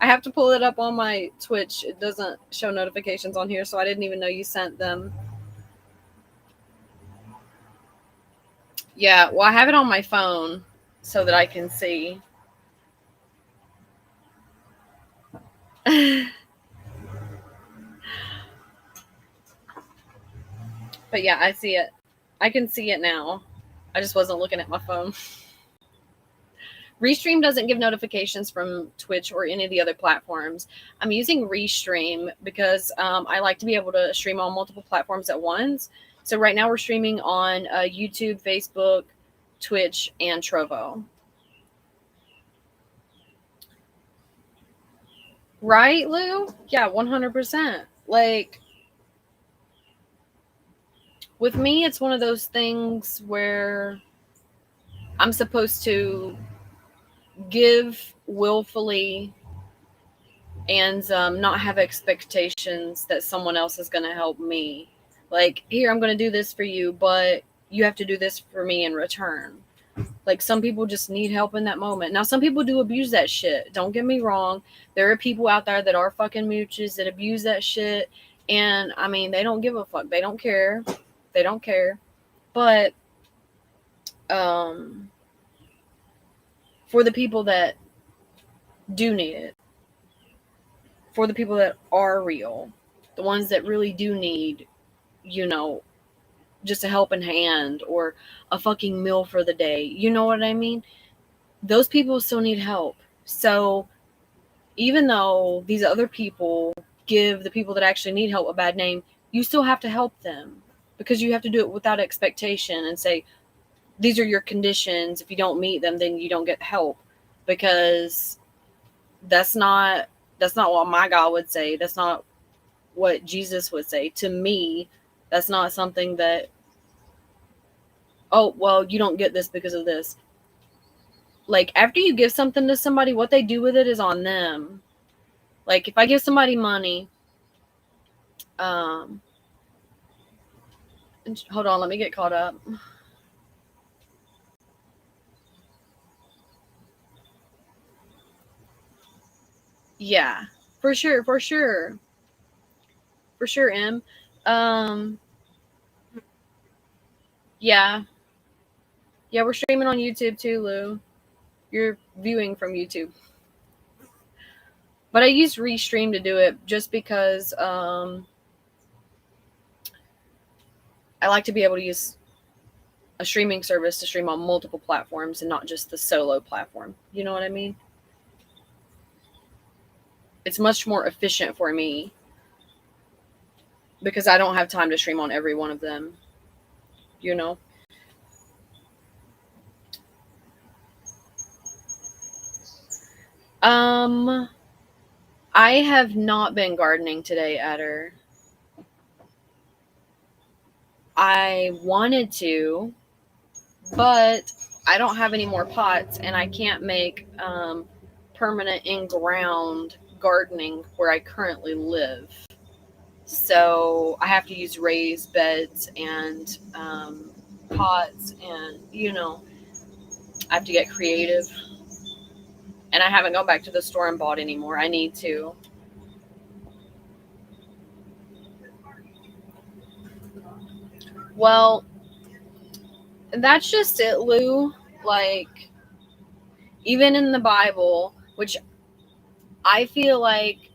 I have to pull it up on my Twitch. It doesn't show notifications on here, so I didn't even know you sent them. Yeah, well, I have it on my phone so that I can see. But yeah, I see it. I can see it now. I just wasn't looking at my phone. Restream doesn't give notifications from Twitch or any of the other platforms. I'm using Restream because I like to be able to stream on multiple platforms at once. So right now we're streaming on YouTube, Facebook, Twitch, and Trovo. Right, Lou? Yeah, 100%. Like, with me, it's one of those things where I'm supposed to give willfully and not have expectations that someone else is going to help me. Like, here, I'm going to do this for you, but you have to do this for me in return. Like, some people just need help in that moment. Now, some people do abuse that shit. Don't get me wrong. There are people out there that are fucking mooches that abuse that shit. And, I mean, they don't give a fuck. They don't care. They don't care. But, for the people that do need it, for the people that are real, the ones that really do need, just a helping hand or a fucking meal for the day. You know what I mean? Those people still need help. So even though these other people give the people that actually need help a bad name, you still have to help them because you have to do it without expectation and say, these are your conditions. If you don't meet them, then you don't get help, because that's not what my God would say. That's not what Jesus would say to me. That's not something that, oh, well, you don't get this because of this. Like, after you give something to somebody, what they do with it is on them. Like, if I give somebody money, hold on, let me get caught up. Yeah, for sure, M. Yeah, we're streaming on YouTube too, Lou. You're viewing from YouTube. But I use Restream to do it just because I like to be able to use a streaming service to stream on multiple platforms and not just the solo platform. You know what I mean? It's much more efficient for me because I don't have time to stream on every one of them. I have not been gardening today, Eder. I wanted to, but I don't have any more pots, and I can't make permanent in-ground gardening where I currently live. So I have to use raised beds and pots, and I have to get creative. And I haven't gone back to the store and bought anymore. I need to. Well, that's just it, Lou. Like, even in the Bible, which I feel like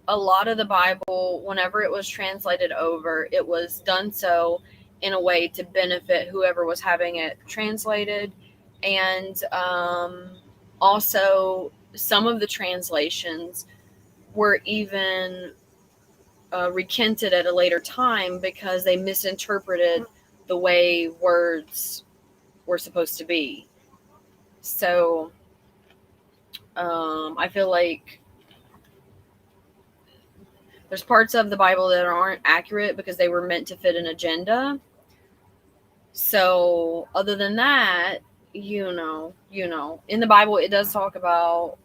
a lot of the Bible, whenever it was translated over, it was done so in a way to benefit whoever was having it translated. And also, some of the translations were even recanted at a later time because they misinterpreted the way words were supposed to be. So I feel like There's parts of the Bible that aren't accurate because they were meant to fit an agenda. So other than that, in the Bible it does talk about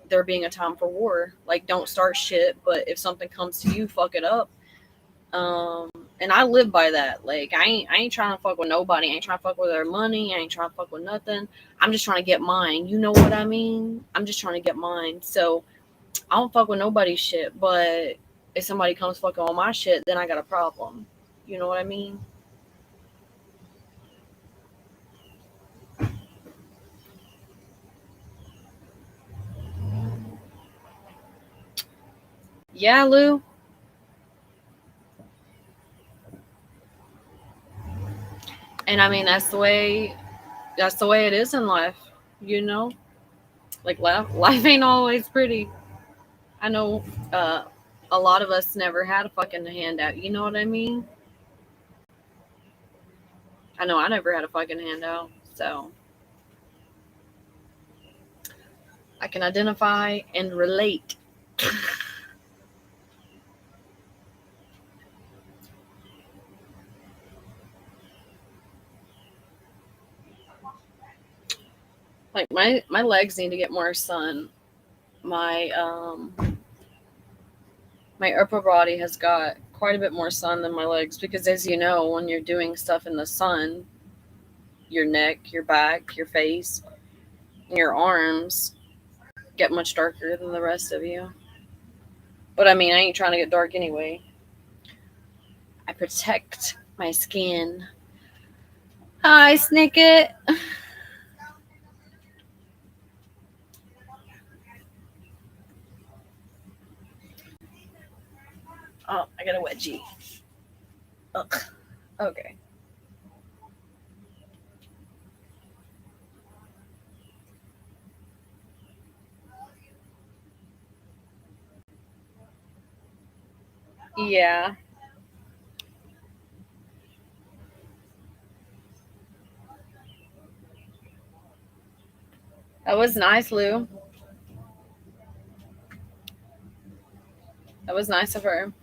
there being a time for war. Like, don't start shit, but if something comes to you, fuck it up. And I live by that. Like, I ain't trying to fuck with nobody. I ain't trying to fuck with their money. I ain't trying to fuck with nothing. I'm just trying to get mine. You know what I mean? I'm just trying to get mine. So I don't fuck with nobody's shit. But if somebody comes fucking on my shit, then I got a problem. You know what I mean? Yeah, Lou. And I mean, that's the way it is in life, you know? Like, life ain't always pretty. I know a lot of us never had a fucking handout, you know what I mean? I know I never had a fucking handout, so I can identify and relate. Like, my legs need to get more sun. My upper body has got quite a bit more sun than my legs because, as you know, when you're doing stuff in the sun, your neck, your back, your face, your arms get much darker than the rest of you. But I mean, I ain't trying to get dark anyway. I protect my skin. Hi, Snicket. Oh, I got a wedgie. Ugh. Okay. Yeah. That was nice, Lou. That was nice of her.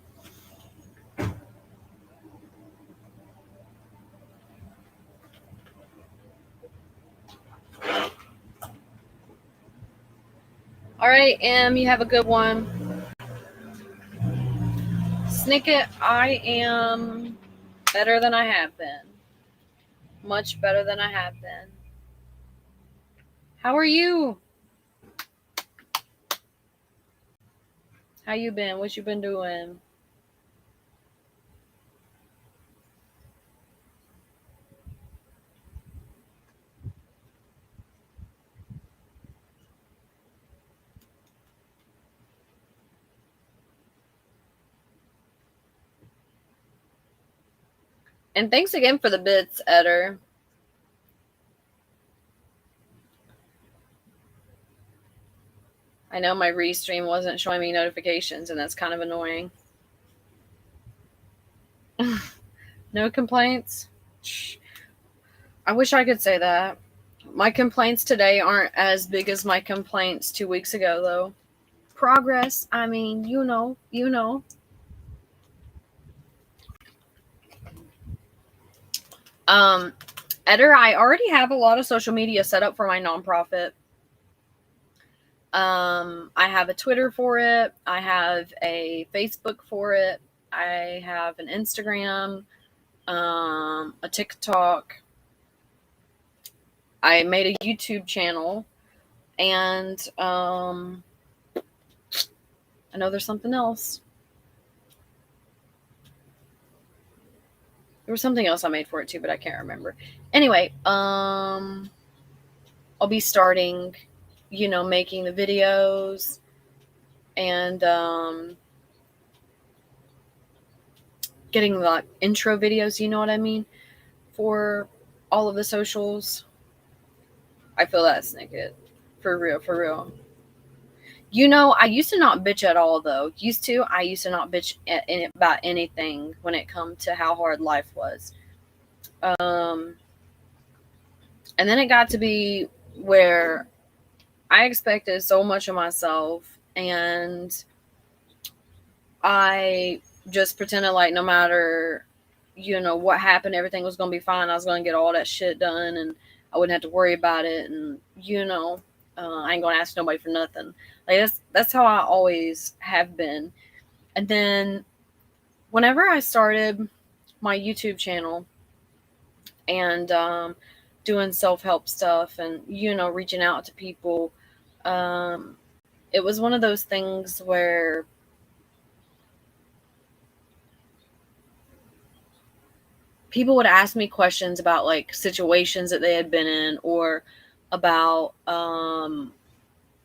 All right, Em, you have a good one. Snicket, I am better than I have been. Much better than I have been. How are you? How you been? What you been doing? And thanks again for the bits, Eder. I know my restream wasn't showing me notifications, and that's kind of annoying. No complaints? I wish I could say that. My complaints today aren't as big as my complaints 2 weeks ago, though. Progress, I mean, you know. Um, Eder, I already have a lot of social media set up for my nonprofit. I have a Twitter for it. I have a Facebook for it. I have an Instagram, a TikTok. I made a YouTube channel, and I know there's something else. There was something else I made for it too, but I can't remember. Anyway, I'll be starting, making the videos and getting the intro videos, you know what I mean, for all of the socials. I feel that, Snicket. For real, for real. I used to not bitch at all, though. I used to not bitch about anything when it come to how hard life was. Um, and then it got to be where I expected so much of myself, and I just pretended like no matter, what happened, everything was going to be fine. I was going to get all that shit done and I wouldn't have to worry about it. And, I ain't going to ask nobody for nothing. Like, that's how I always have been. And then whenever I started my YouTube channel and doing self-help stuff and, reaching out to people, it was one of those things where people would ask me questions about like situations that they had been in or about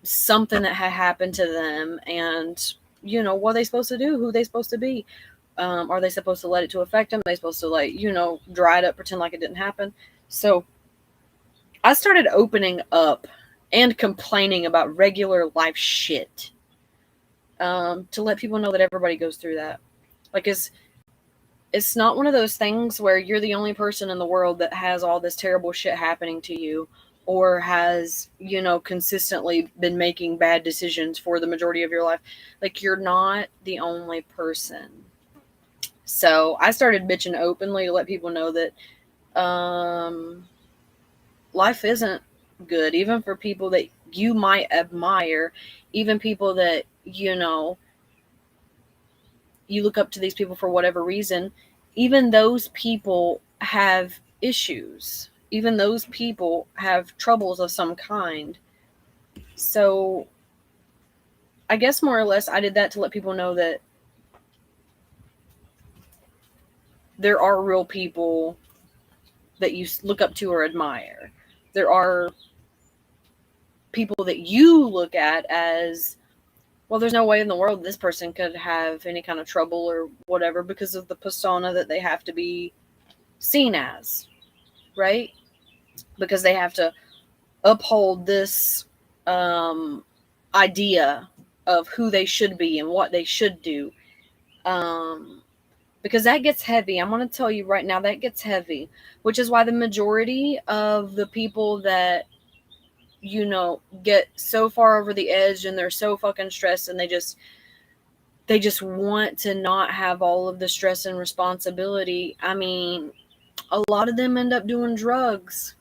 something that had happened to them and what are they supposed to do, who they supposed to be, are they supposed to let it to affect them, are they supposed to like dry it up, pretend like it didn't happen. So I started opening up and complaining about regular life shit, to let people know that everybody goes through that. Like it's not one of those things where you're the only person in the world that has all this terrible shit happening to you or has, consistently been making bad decisions for the majority of your life. Like, you're not the only person. So I started bitching openly to let people know that life isn't good, even for people that you might admire, even people that, you look up to these people for whatever reason. Even those people have issues. Even those people have troubles of some kind. So I guess more or less I did that to let people know that there are real people that you look up to or admire. There are people that you look at as, well, there's no way in the world this person could have any kind of trouble or whatever because of the persona that they have to be seen as, right? Because they have to uphold this idea of who they should be and what they should do. Because that gets heavy. I'm going to tell you right now, that gets heavy, which is why the majority of the people that, get so far over the edge and they're so fucking stressed and they just want to not have all of the stress and responsibility. I mean, a lot of them end up doing drugs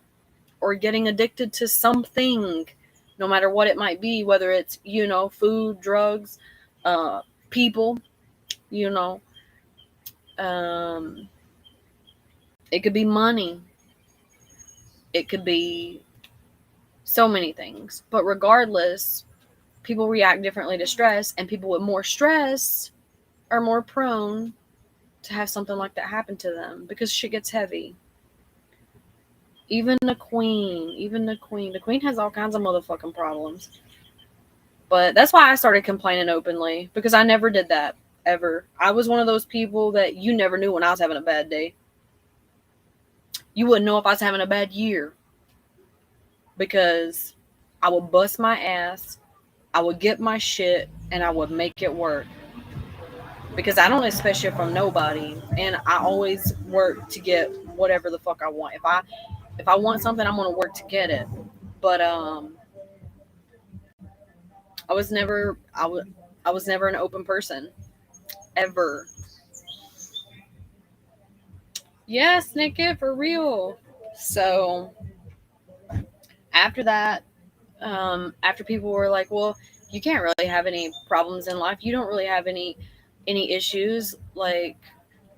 or getting addicted to something, no matter what it might be, whether it's, food, drugs, people, it could be money. It could be so many things. But regardless, people react differently to stress, and people with more stress are more prone to have something like that happen to them because shit gets heavy. Even the queen has all kinds of motherfucking problems. But that's why I started complaining openly, because I never did that, ever. I was one of those people that you never knew when I was having a bad day. You wouldn't know if I was having a bad year, because I would bust my ass, I would get my shit, and I would make it work. Because I don't expect shit from nobody, and I always work to get whatever the fuck I want. If I want something, I'm gonna work to get it. But I was never an open person, ever. Yes, Nick, for real. So after that, after people were like, well, you can't really have any problems in life, you don't really have any issues, like,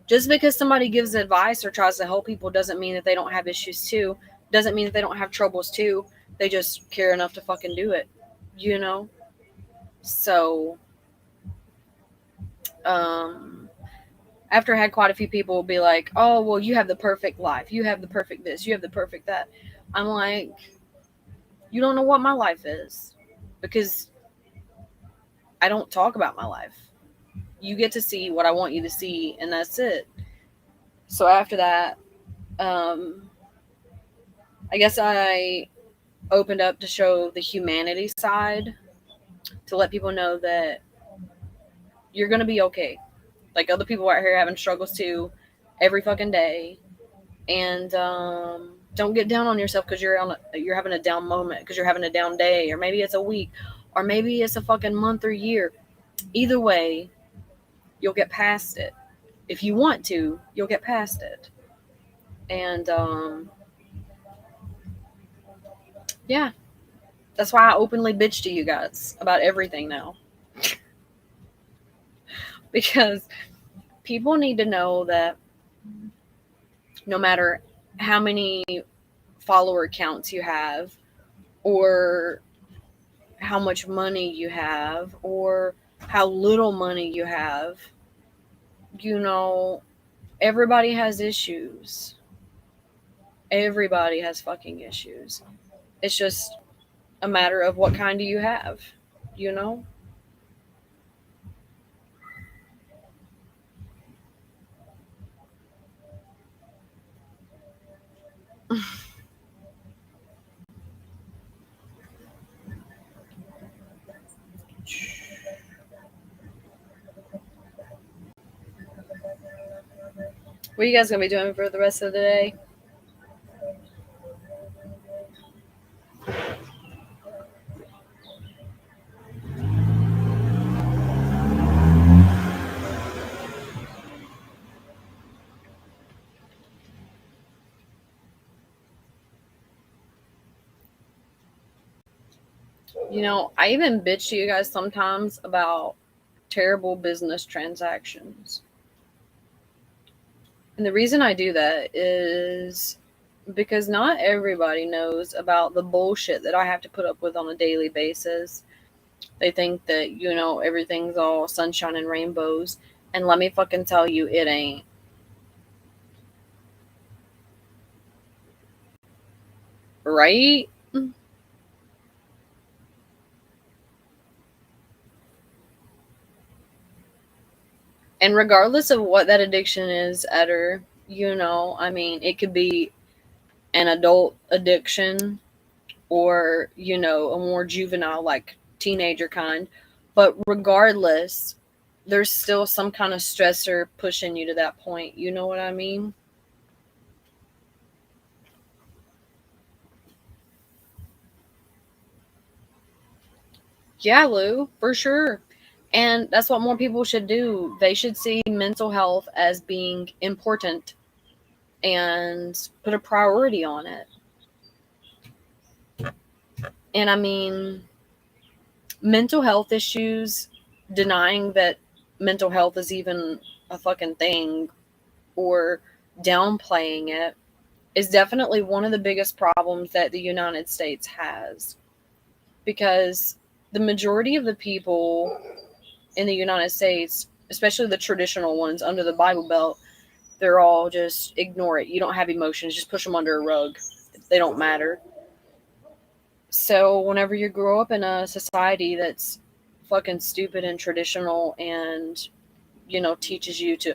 just because somebody gives advice or tries to help people doesn't mean that they don't have issues too, doesn't mean that they don't have troubles too. They just care enough to fucking do it, so after I had quite a few people be like, oh, well, you have the perfect life, you have the perfect this, you have the perfect that. I'm like, you don't know what my life is, because I don't talk about my life. You get to see what I want you to see, and that's it. So after that, I guess I opened up to show the humanity side, to let people know that you're going to be okay. Like, other people out here having struggles too, every fucking day. And don't get down on yourself because you're having a down moment, because you're having a down day, or maybe it's a week, or maybe it's a fucking month or year. Either way, you'll get past it. If you want to, you'll get past it. And yeah, that's why I openly bitch to you guys about everything now. Because people need to know that no matter how many follower counts you have, or how much money you have, or how little money you have, everybody has issues. Everybody has fucking issues. It's just a matter of what kind do you have, you know? What are you guys gonna be doing for the rest of the day? I even bitch to you guys sometimes about terrible business transactions. And the reason I do that is because not everybody knows about the bullshit that I have to put up with on a daily basis. They think that, everything's all sunshine and rainbows. And let me fucking tell you, it ain't. Right? And regardless of what that addiction is, Eder, it could be an adult addiction or, a more juvenile, like teenager kind. But regardless, there's still some kind of stressor pushing you to that point. You know what I mean? Yeah, Lou, for sure. And that's what more people should do. They should see mental health as being important and put a priority on it. And mental health issues, denying that mental health is even a fucking thing or downplaying it, is definitely one of the biggest problems that the United States has. Because the majority of the people in the United States, especially the traditional ones under the Bible Belt, they're all just ignore it. You don't have emotions, just push them under a rug. They don't matter. So whenever you grow up in a society that's fucking stupid and traditional and, teaches you to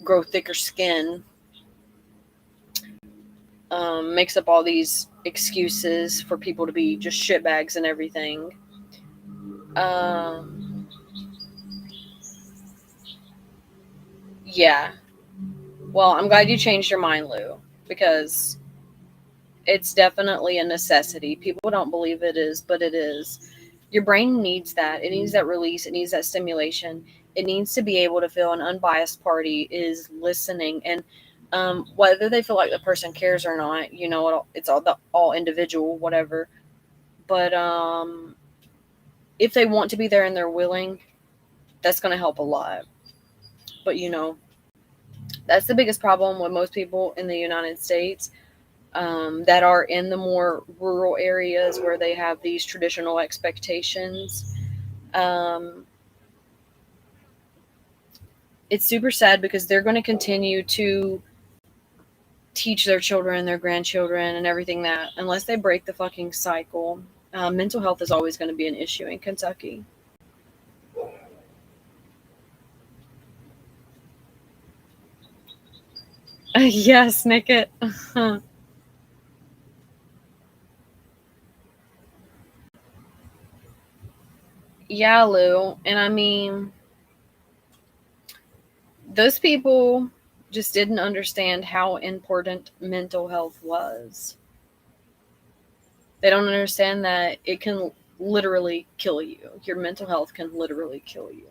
grow thicker skin, makes up all these excuses for people to be just shitbags and everything. Yeah. Well, I'm glad you changed your mind, Lou, because it's definitely a necessity. People don't believe it is, but it is. Your brain needs that. It needs that release. It needs that stimulation. It needs to be able to feel an unbiased party is listening. And whether they feel like the person cares or not, it's all individual, whatever. But if they want to be there and they're willing, that's going to help a lot. But, that's the biggest problem with most people in the United States. That are in the more rural areas where they have these traditional expectations. It's super sad because they're going to continue to teach their children, their grandchildren, and everything that, unless they break the fucking cycle, mental health is always going to be an issue in Kentucky. Yes, Nickett. Yeah, Lou. And those people just didn't understand how important mental health was. They don't understand that it can literally kill you. Your mental health can literally kill you.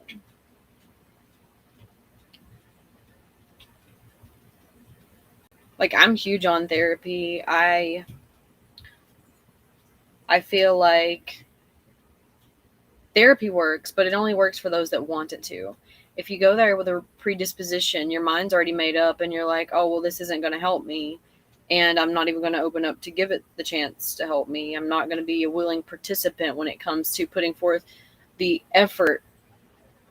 Like, I'm huge on therapy. I feel like therapy works, but it only works for those that want it to. If you go there with a predisposition, your mind's already made up and you're like, oh, well, this isn't going to help me. And I'm not even going to open up to give it the chance to help me. I'm not going to be a willing participant when it comes to putting forth the effort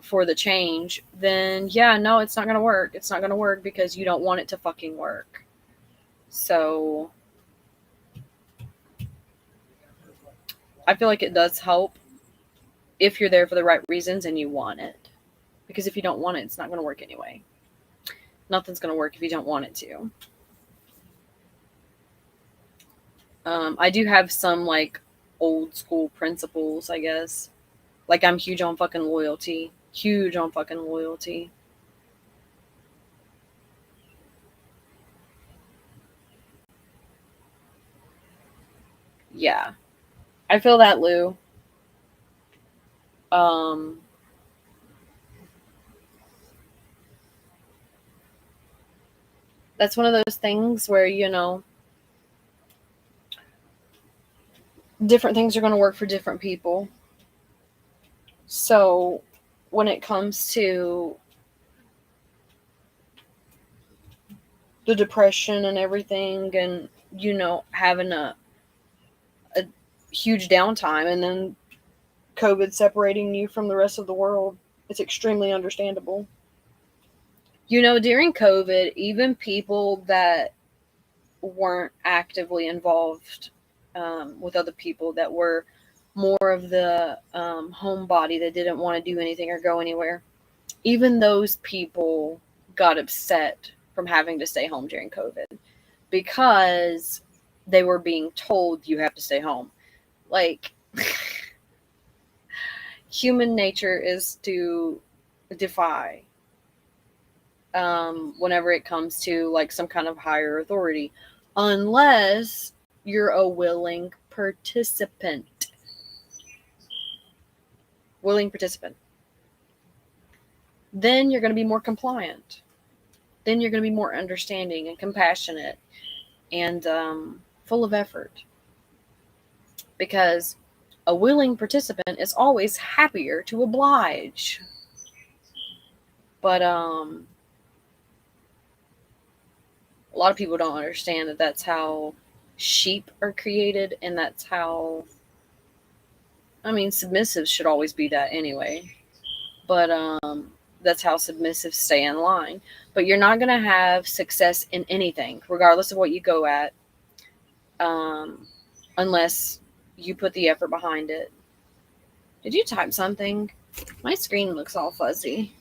for the change. Then, yeah, no, it's not going to work. It's not going to work because you don't want it to fucking work. So I feel like it does help if you're there for the right reasons and you want it. Because if you don't want it, it's not going to work anyway. Nothing's going to work if you don't want it to. I do have some, like, old school principles, I guess. Like, I'm huge on fucking loyalty. Huge on fucking loyalty. Yeah. I feel that, Lou. That's one of those things where, you know, different things are going to work for different people. So when it comes to the depression and everything, and, you know, having a huge downtime and then COVID separating you from the rest of the world, it's extremely understandable. You know, during COVID, even people that weren't actively involved with other people, that were more of the homebody that didn't want to do anything or go anywhere, even those people got upset from having to stay home during COVID because they were being told you have to stay home. Like, human nature is to defy whenever it comes to, like, some kind of higher authority, unless you're a willing participant. Then you're going to be more compliant. Then you're going to be more understanding and compassionate and full of effort. Because a willing participant is always happier to oblige. But a lot of people don't understand that that's how sheep are created, and that's how, I mean, submissives should always be that anyway. But that's how submissives stay in line. But you're not going to have success in anything, regardless of what you go at, unless you put the effort behind it. Did you type something? My screen looks all fuzzy.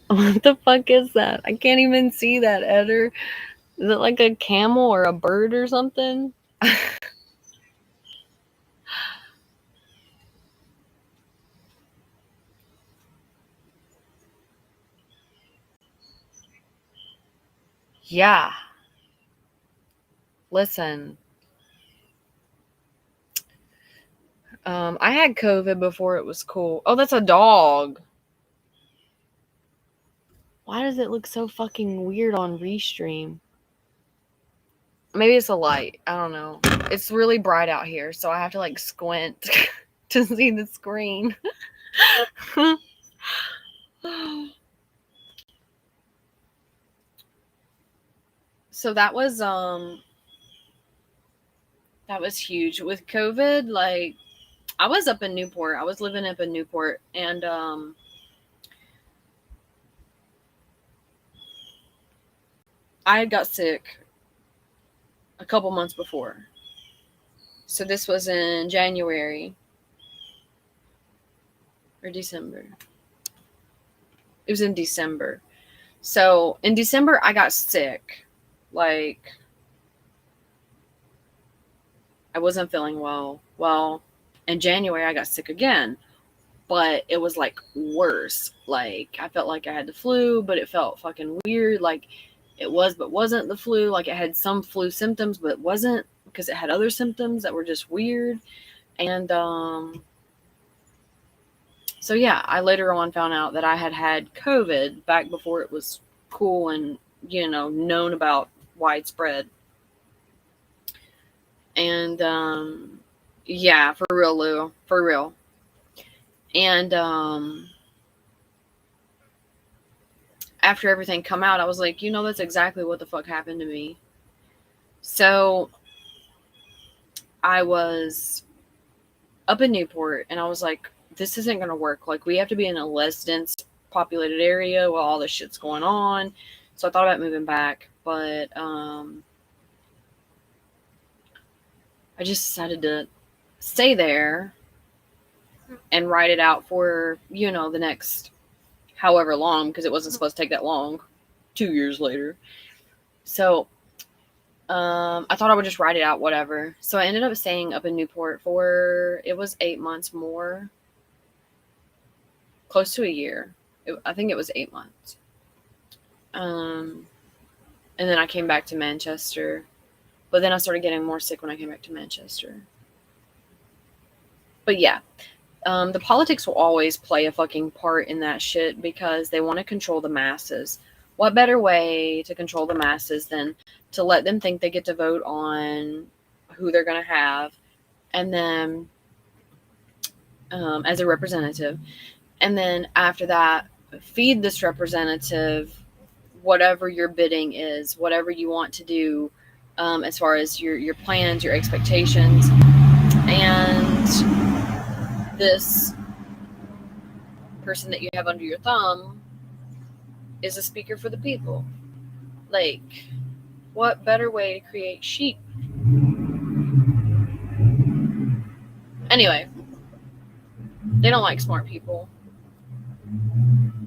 What the fuck is that? I can't even see that, Eder. Is it like a camel or a bird or something? Yeah. Listen. I had COVID before it was cool. Oh, that's a dog. Why does it look so fucking weird on Restream? Maybe it's a light. I don't know. It's really bright out here, so I have to, like, squint to see the screen. So that was huge with COVID. Like, I was up in Newport. I was living up in Newport, and I had got sick a couple months before. So this was in January or December. It was in December. So in December, I got sick. Like, I wasn't feeling well. Well, in January, I got sick again, but it was, like, worse. Like, I felt like I had the flu, but it felt fucking weird. Like, it was, but wasn't the flu. Like, it had some flu symptoms, but it wasn't, because it had other symptoms that were just weird. And so yeah, I later on found out that I had COVID back before it was cool and, known about widespread. And, yeah, for real, Lou. For real. And, after everything come out, I was like, that's exactly what the fuck happened to me. So I was up in Newport, and I was like, this isn't going to work. Like, we have to be in a less dense populated area while all this shit's going on. So I thought about moving back, but I just decided to stay there and ride it out for, the next however long, because it wasn't supposed to take that long, 2 years later. So I thought I would just ride it out, whatever. So I ended up staying up in Newport for, it was 8 months more, close to a year. I think it was 8 months. And then I came back to Manchester. But then I started getting more sick when I came back to Manchester. But yeah, the politics will always play a fucking part in that shit because they want to control the masses. What better way to control the masses than to let them think they get to vote on who they're going to have, and then as a representative, and then after that, feed this representative whatever your bidding is, whatever you want to do, as far as your plans, your expectations, and this person that you have under your thumb is a speaker for the people. Like, what better way to create sheep? Anyway, they don't like smart people.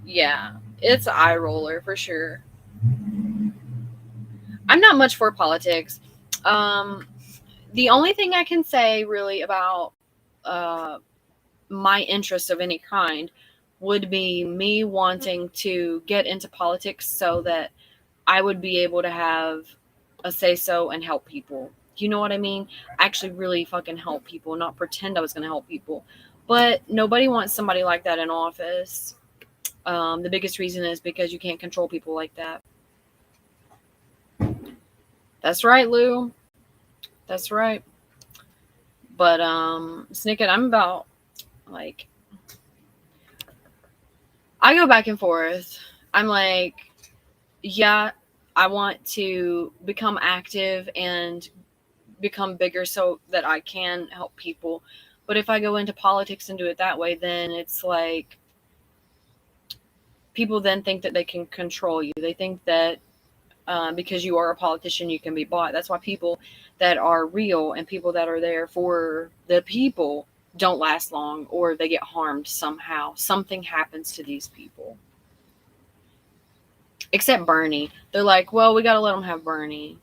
Yeah, it's an eye roller for sure. I'm not much for politics. The only thing I can say really about my interest of any kind would be me wanting to get into politics so that I would be able to have a say-so and help people. You know what I mean? Actually really fucking help people, not pretend I was going to help people. But nobody wants somebody like that in office. The biggest reason is because you can't control people like that. That's right, Lou. That's right. But, Snicket, I'm about, like, I go back and forth. I'm like, yeah, I want to become active and become bigger so that I can help people. But if I go into politics and do it that way, then it's like people then think that they can control you. They think that because you are a politician, you can be bought. That's why people that are real and people that are there for the people don't last long, or they get harmed somehow. Something happens to these people. Except Bernie. They're like, well, we got to let them have Bernie.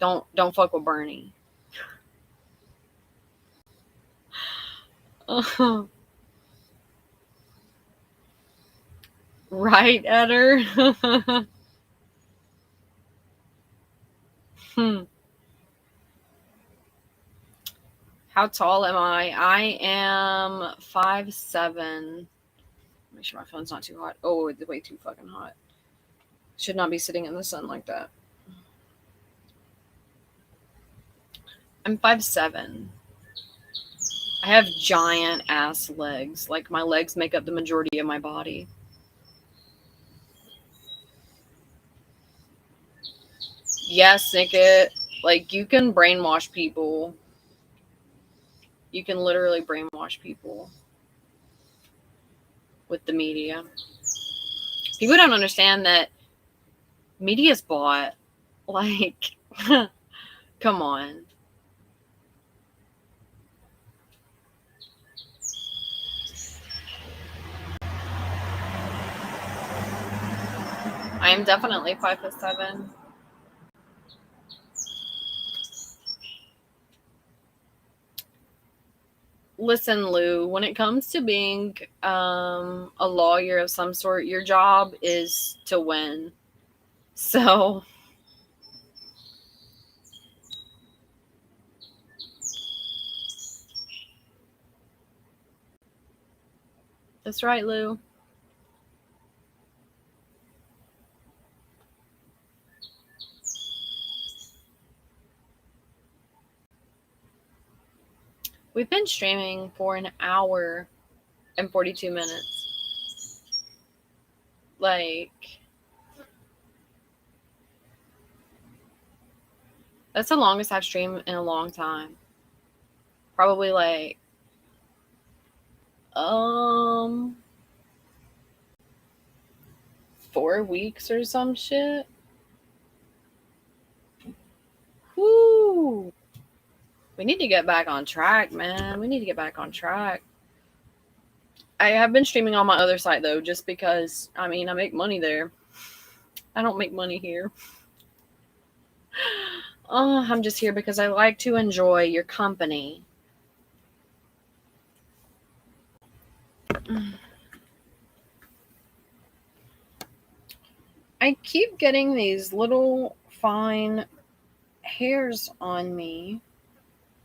Don't fuck with Bernie. Right, Eder? How tall am I? I am 5'7". Make sure my phone's not too hot. Oh, it's way too fucking hot. Should not be sitting in the sun like that. I'm 5'7". I have giant ass legs. Like, my legs make up the majority of my body. Yes, Nickit. Like, you can brainwash people. You can literally brainwash people with the media. People don't understand that media's bought. Like, come on. I am definitely 5'7". Listen, Lou, when it comes to being a lawyer of some sort, your job is to win. So, that's right, Lou. We've been streaming for an hour and 42 minutes. Like, that's the longest I've streamed in a long time. Probably like 4 weeks or some shit. Whoo! We need to get back on track, man. We need to get back on track. I have been streaming on my other site though, just because I make money there. I don't make money here. Oh, I'm just here because I like to enjoy your company. I keep getting these little fine hairs on me,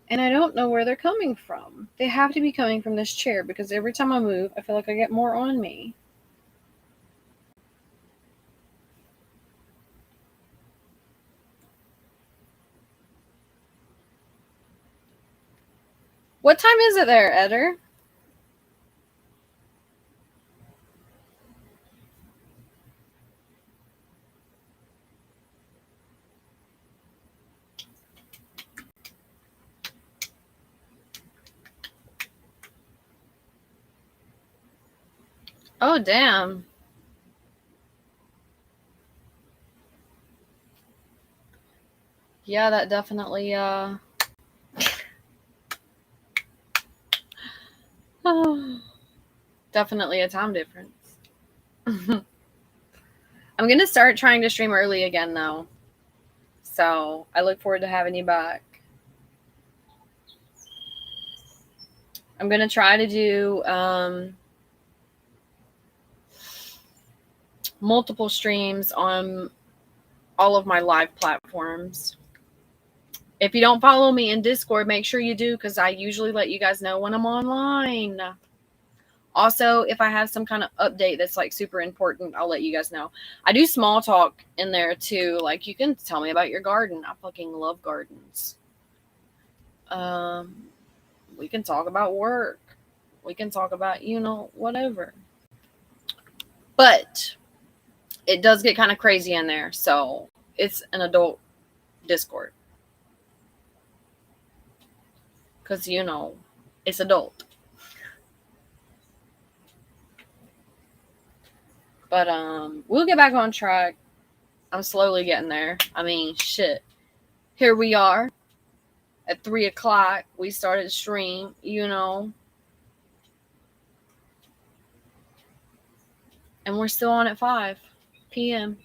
and I don't know where they're coming from. They have to be coming from this chair because every time I move, I feel like I get more on me. What time is it there, Eder? Oh, damn. Yeah, that definitely, definitely a time difference. I'm going to start trying to stream early again, though. So I look forward to having you back. I'm going to try to do multiple streams on all of my live platforms. If you don't follow me in Discord, make sure you do, because I usually let you guys know when I'm online. Also, if I have some kind of update that's like super important, I'll let you guys know. I do small talk in there too. Like, you can tell me about your garden. I fucking love gardens. We can talk about work. We can talk about, whatever. But it does get kind of crazy in there. So it's an adult Discord. Because, it's adult. But we'll get back on track. I'm slowly getting there. I mean, shit. Here we are. At 3 o'clock, we started to stream, And we're still on at 5 p.m.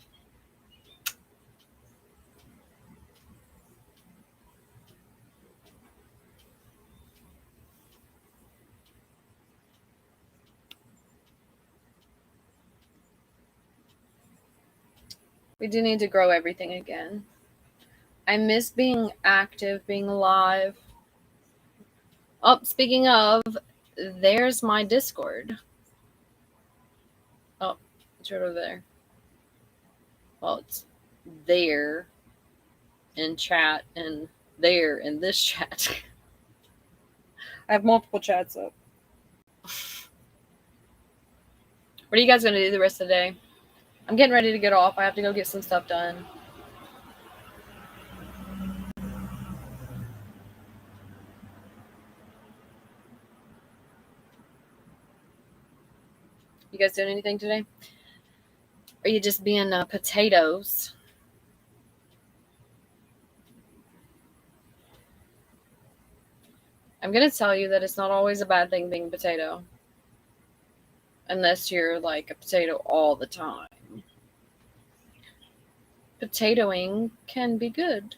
We do need to grow everything again. I miss being active, being alive. Oh, speaking of, there's my Discord. Oh, it's right over there. Well, it's there in chat and there in this chat. I have multiple chats up. What are you guys going to do the rest of the day? I'm getting ready to get off. I have to go get some stuff done. You guys doing anything today? Or are you just being potatoes? I'm going to tell you that it's not always a bad thing being a potato. Unless you're like a potato all the time. Potatoing can be good.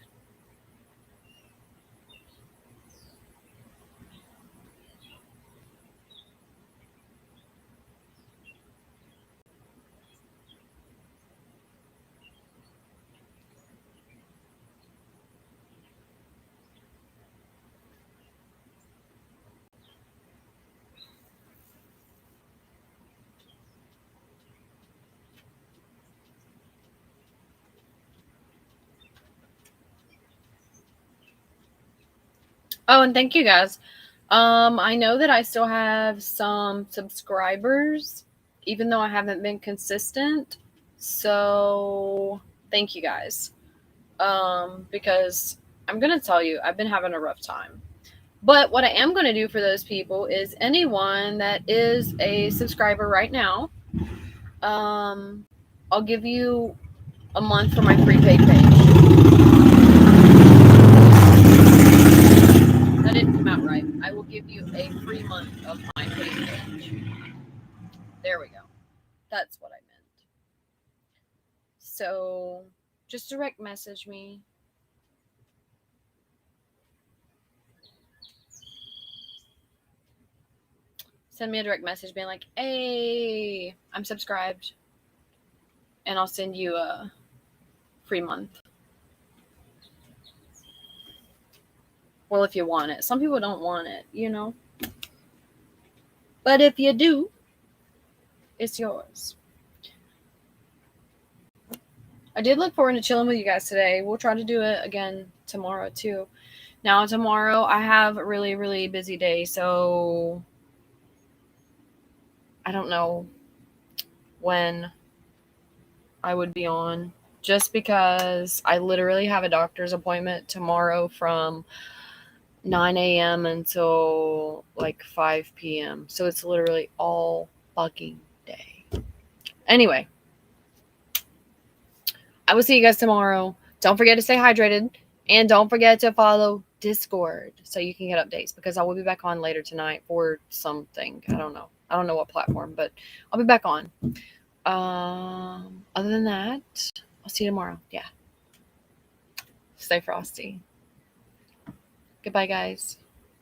Oh, and thank you guys. I know that I still have some subscribers, even though I haven't been consistent. So thank you guys. Because I'm going to tell you, I've been having a rough time. But what I am going to do for those people is anyone that is a subscriber right now, I'll give you a month for my free paid page. That didn't come out right. I will give you a free month of my paid page. There we go. That's what I meant. So just direct message me. Send me a direct message being like, hey, I'm subscribed. And I'll send you a free month. Well, if you want it. Some people don't want it, you know. But if you do, it's yours. I did look forward to chilling with you guys today. We'll try to do it again tomorrow, too. Now, tomorrow, I have a really, really busy day, so I don't know when I would be on. Just because I literally have a doctor's appointment tomorrow from 9 a.m. until like 5 p.m. So it's literally all fucking day. Anyway, I will see you guys tomorrow. Don't forget to stay hydrated. And don't forget to follow Discord so you can get updates, because I will be back on later tonight for something. I don't know. I don't know what platform, but I'll be back on. Other than that, I'll see you tomorrow. Yeah. Stay frosty. Goodbye, guys.